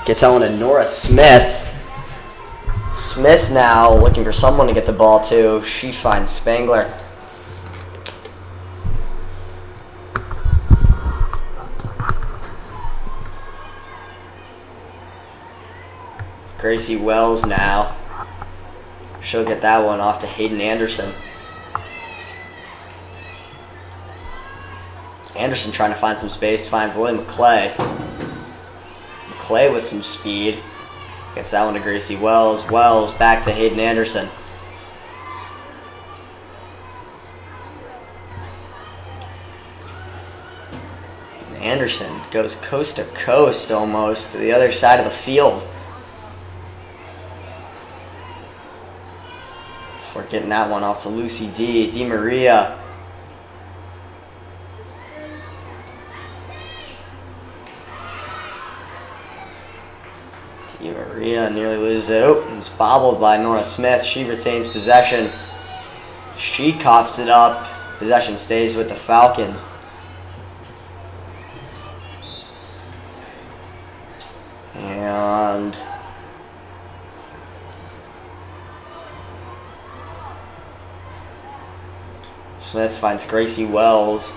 Gets that one to Nora Smith. Smith now looking for someone to get the ball to. She finds Spangler. Gracie Wells now. She'll get that one off to Hayden Anderson. Anderson trying to find some space, finds Lily McClay. McClay with some speed. Gets that one to Gracie Wells. Wells back to Hayden Anderson. Anderson goes coast to coast almost to the other side of the field. Before getting that one off to Lucy D. Di Maria. Di Maria nearly loses it. Oh, it's bobbled by Nora Smith. She retains possession. She coughs it up. Possession stays with the Falcons. And Smith finds Gracie Wells.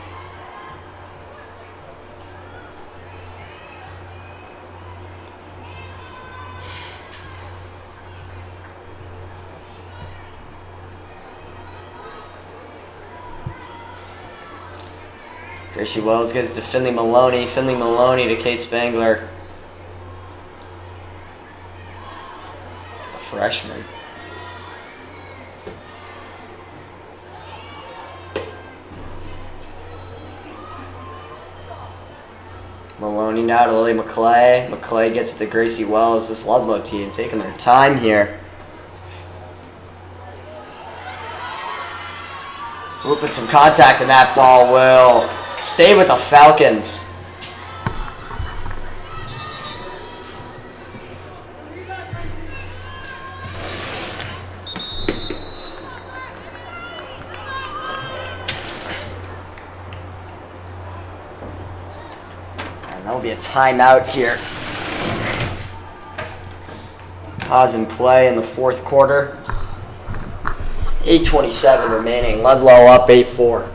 Gracie Wells gets to Finley Maloney. Finley Maloney to Kate Spangler. The freshman. Maloney now to Lily McClay. McClay gets it to Gracie Wells. This Ludlowe team taking their time here. We'll put some contact, and that ball will stay with the Falcons. And that'll be be a timeout here. Pause and play in the fourth quarter. 8:27 remaining. Ludlowe up 8-4.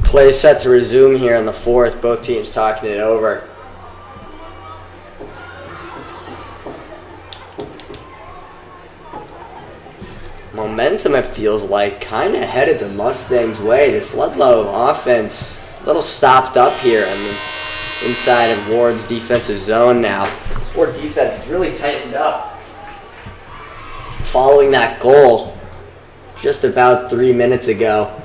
Play set to resume here in the fourth. Both teams talking it over. Momentum, it feels like, kind of headed the Mustangs' way. This Ludlowe offense a little stopped up here on the inside of Warde's defensive zone now. This Warde defense has really tightened up following that goal just about 3 minutes ago.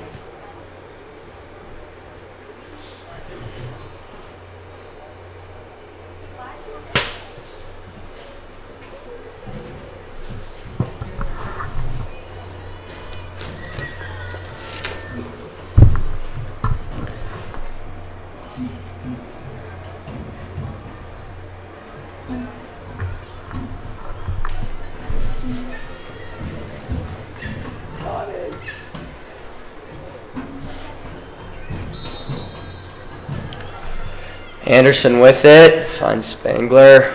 Anderson with it, finds Spangler.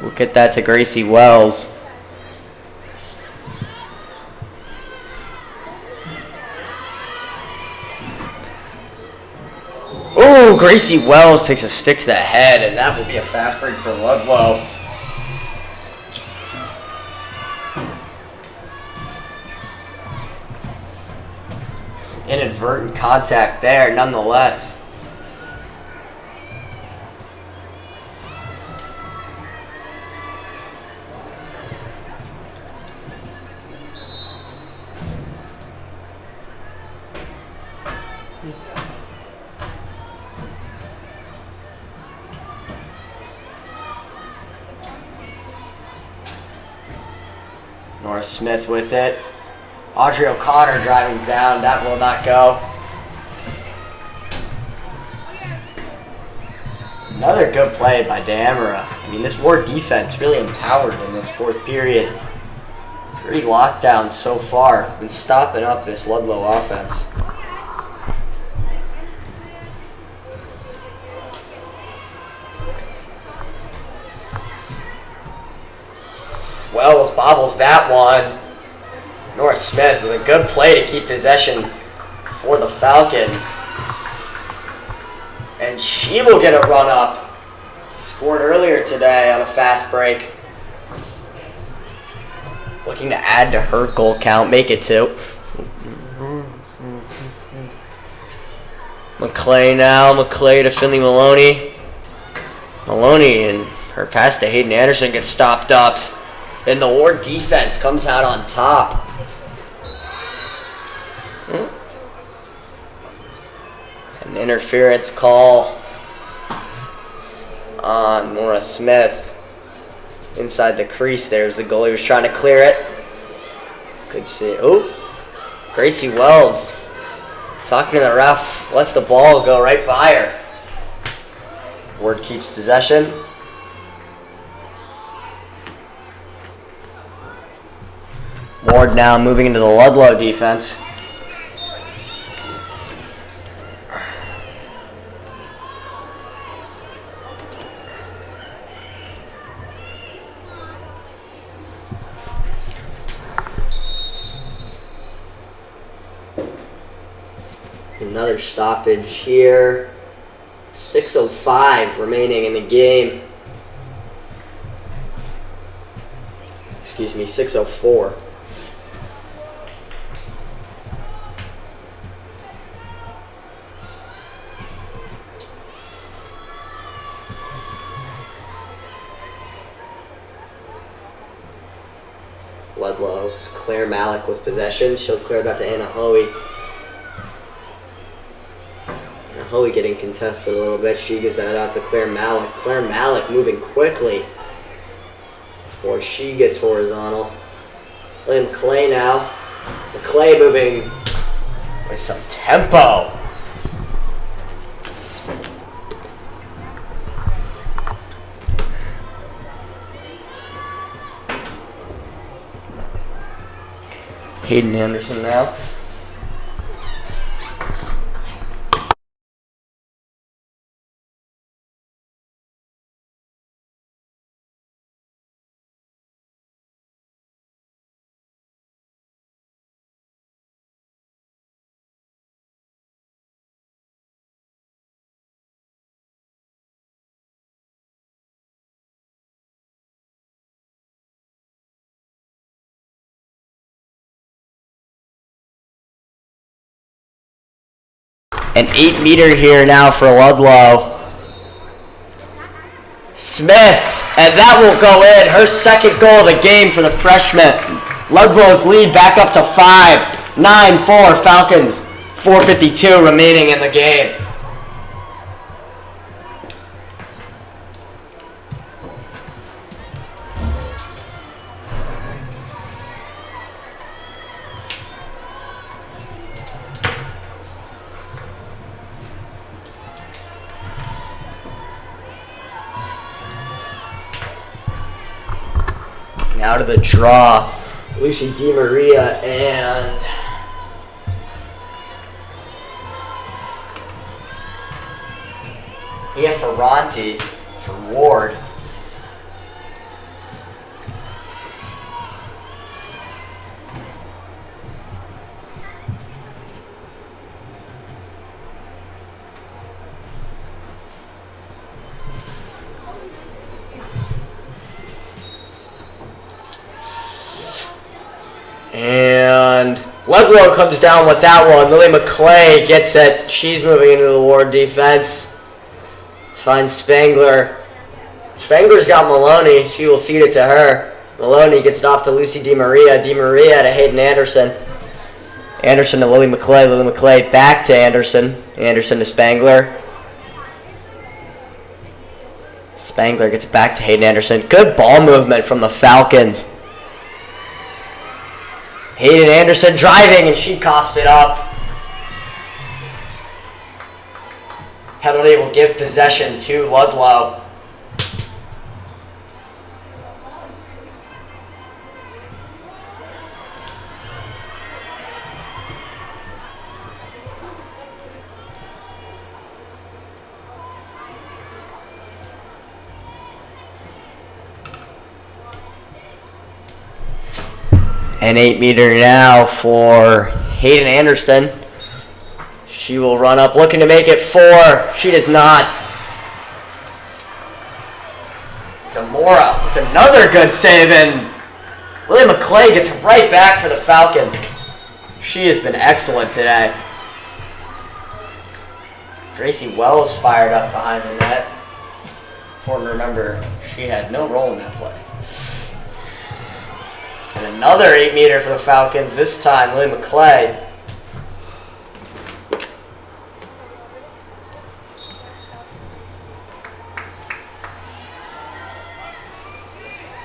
We'll get that to Gracie Wells. Oh, Gracie Wells takes a stick to the head, and that will be a fast break for Ludlowe. Some inadvertent contact there, nonetheless. Smith with it. Audrey O'Connor driving down. That will not go. Another good play by Damara. I mean, this Warde defense really empowered in this fourth period. Pretty locked down so far. Been stopping up this Ludlowe offense. Wells bobbles that one. Nora Smith with a good play to keep possession for the Falcons. And she will get a run up. Scored earlier today on a fast break. Looking to add to her goal count, make it 2. McClay now, McClay to Finley Maloney. Maloney and her pass to Hayden Anderson gets stopped up. And the Warde defense comes out on top. An interference call on Nora Smith. Inside the crease, there's the goalie who's trying to clear it. Good see. Oh, Gracie Wells talking to the ref. Lets the ball go right by her. Warde keeps possession. Warde now moving into the Ludlowe defense. Another stoppage here. 6:05 remaining in the game. Excuse me, 6:04. Ludlowe. Claire Malik with possession. She'll clear that to Anna Hoey. Anna Hoey getting contested a little bit. She gives that out to Claire Malik. Claire Malik moving quickly before she gets horizontal. Lynn McClay now. McClay moving with some tempo. Hayden Anderson now. An 8-meter here now for Ludlowe. Smith, and that will go in. Her second goal of the game for the freshman. Ludlow's lead back up to 5. 9-4 Falcons. 4:52 remaining in the game. Now to the draw, Lucy DiMaria and Ferranti for Warde. And Ludlowe comes down with that one. Lily McClay gets it. She's moving into the Warde defense. Finds Spangler. Spangler's got Maloney. She will feed it to her. Maloney gets it off to Lucy DiMaria. DiMaria to Hayden Anderson. Anderson to Lily McClay. Lily McClay back to Anderson. Anderson to Spangler. Spangler gets it back to Hayden Anderson. Good ball movement from the Falcons. Hayden Anderson driving, and she coughs it up. Penalty will give possession to Ludlowe. An 8-meter now for Hayden Anderson. She will run up looking to make it 4. She does not. Demora with another good save, and Lily McClay gets right back for the Falcons. She has been excellent today. Gracie Wells fired up behind the net. Important to remember, she had no role in that play. And another 8-meter for the Falcons, this time Lily McClay.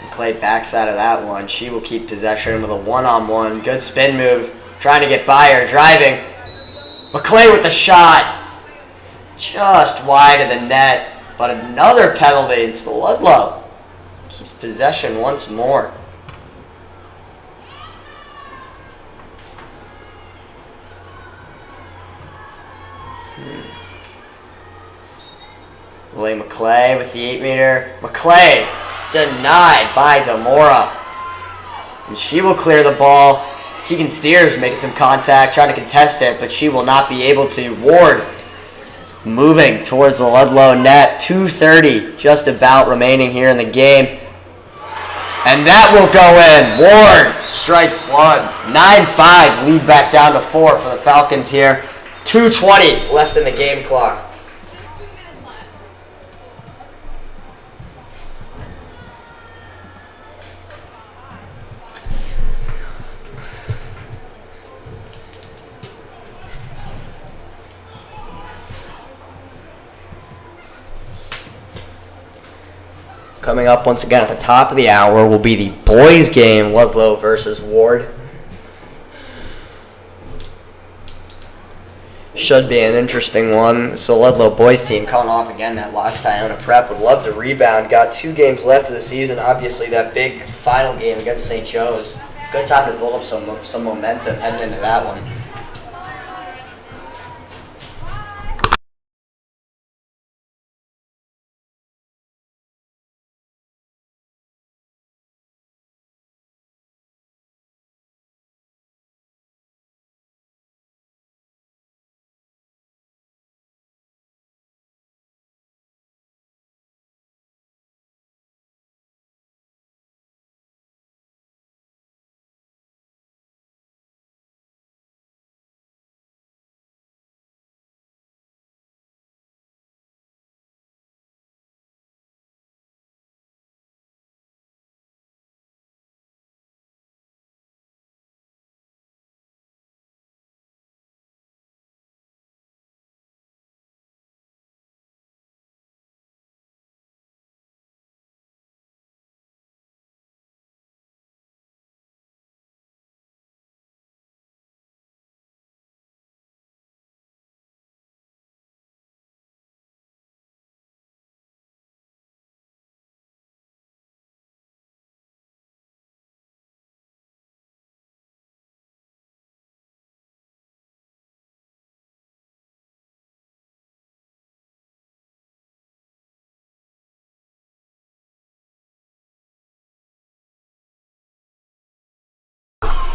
McClay backs out of that one. She will keep possession with a one-on-one. Good spin move, trying to get by her, driving. McClay with the shot. Just wide of the net, but another penalty. It's Ludlowe. Keeps possession once more. Lily McClay with the 8-meter. McClay denied by Demora. And she will clear the ball. Tegan Steers making some contact, trying to contest it, but she will not be able to. Warde moving towards the Ludlowe net. 2:30 just about remaining here in the game. And that will go in. Ward strikes blood. 9-5, lead back down to 4 for the Falcons here. 2:20 left in the game clock. Coming up once again at the top of the hour will be the boys game, Ludlowe versus Warde. Should be an interesting one. It's the Ludlowe boys team coming off again that last time in a prep. Would love to rebound. Got 2 games left of the season. Obviously that big final game against St. Joe's. Good time to build up some momentum heading into that one.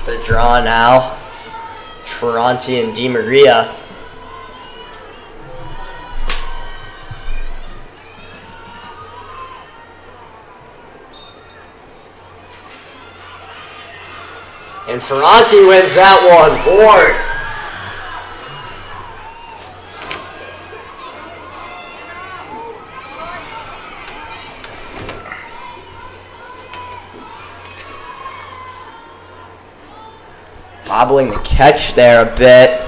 The draw now, Ferranti and Di Maria. And Ferranti wins that one. Ward. Hobbling the catch there a bit.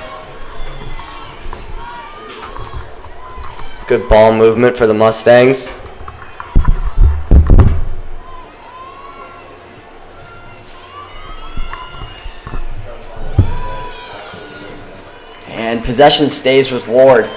Good ball movement for the Mustangs. And possession stays with Ward.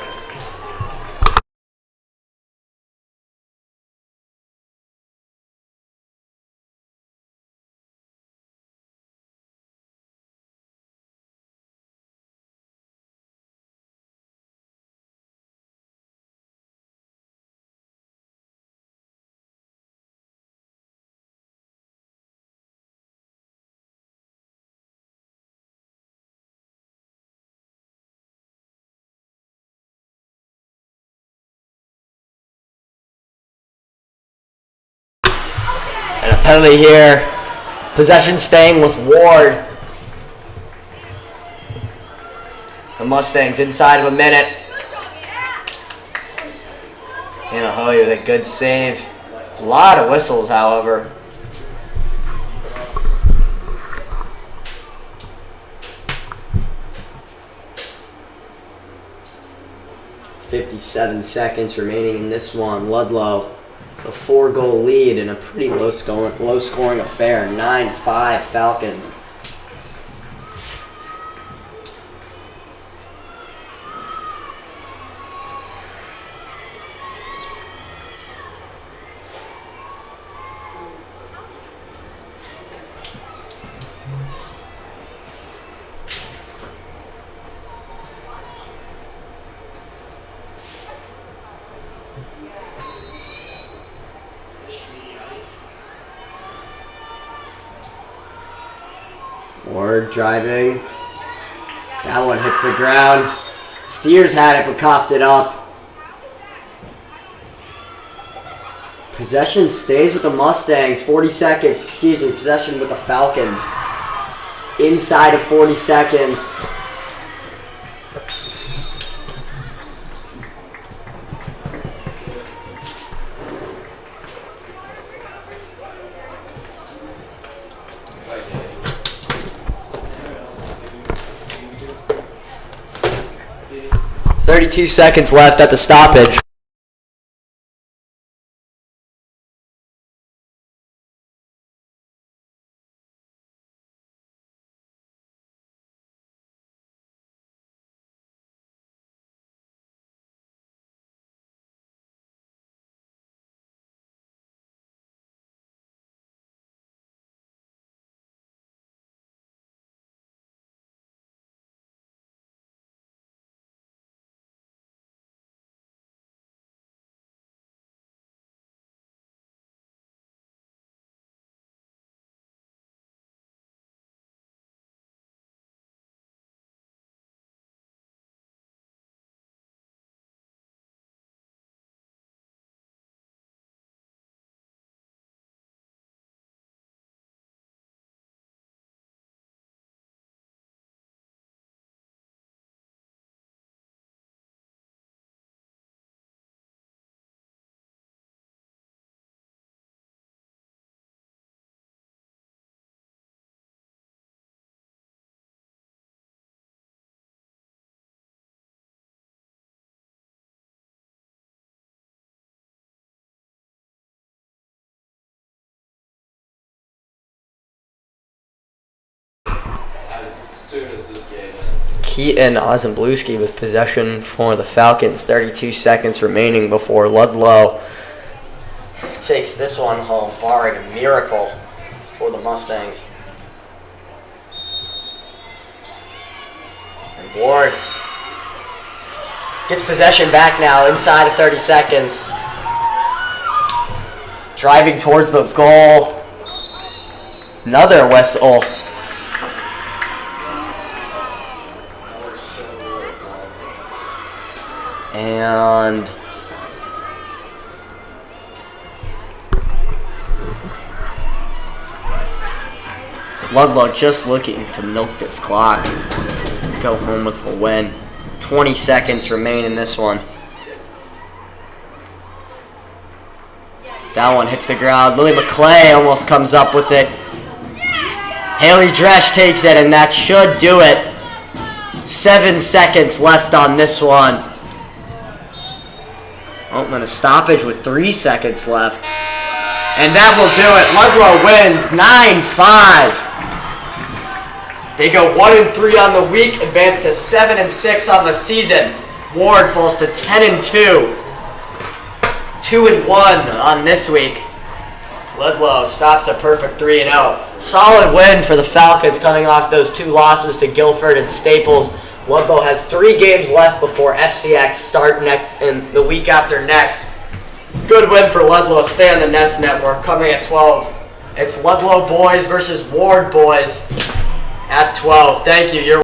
And a penalty here. Possession staying with Ward. The Mustangs inside of a minute. Anahoy with a good save. A lot of whistles, however. .57 seconds remaining in this one. Ludlowe, a 4-goal lead in a pretty low scoring affair. 9-5 Falcons. Ward driving. That one hits the ground. Steers had it but coughed it up. Possession stays with the Mustangs. 40 seconds. Excuse me. Possession with the Falcons. Inside of 40 seconds. .32 seconds left at the stoppage. Keaton Ozembluski with possession for the Falcons. 32 seconds remaining before Ludlowe takes this one home, barring a miracle for the Mustangs. And Warde gets possession back now inside of 30 seconds. Driving towards the goal. Another whistle. And Ludlowe just looking to milk this clock. Go home with a win. 20 seconds remain in this one. That one hits the ground. Lily McClay almost comes up with it. Haley Dresch takes it, and that should do it. 7 seconds left on this one. Oh, and a stoppage with 3 seconds left. And that will do it. Ludlowe wins 9-5. They go 1-3 on the week, advance to 7-6 on the season. Warde falls to 10-2. 2-1 on this week. Ludlowe stops a perfect 3-0. Solid win for the Falcons coming off those 2 losses to Guilford and Staples. Ludlowe has 3 games left before FCX start next in the week after next. Good win for Ludlowe. Stay on the Nest Network. Coming at 12. It's Ludlowe boys versus Warde boys at 12. Thank you.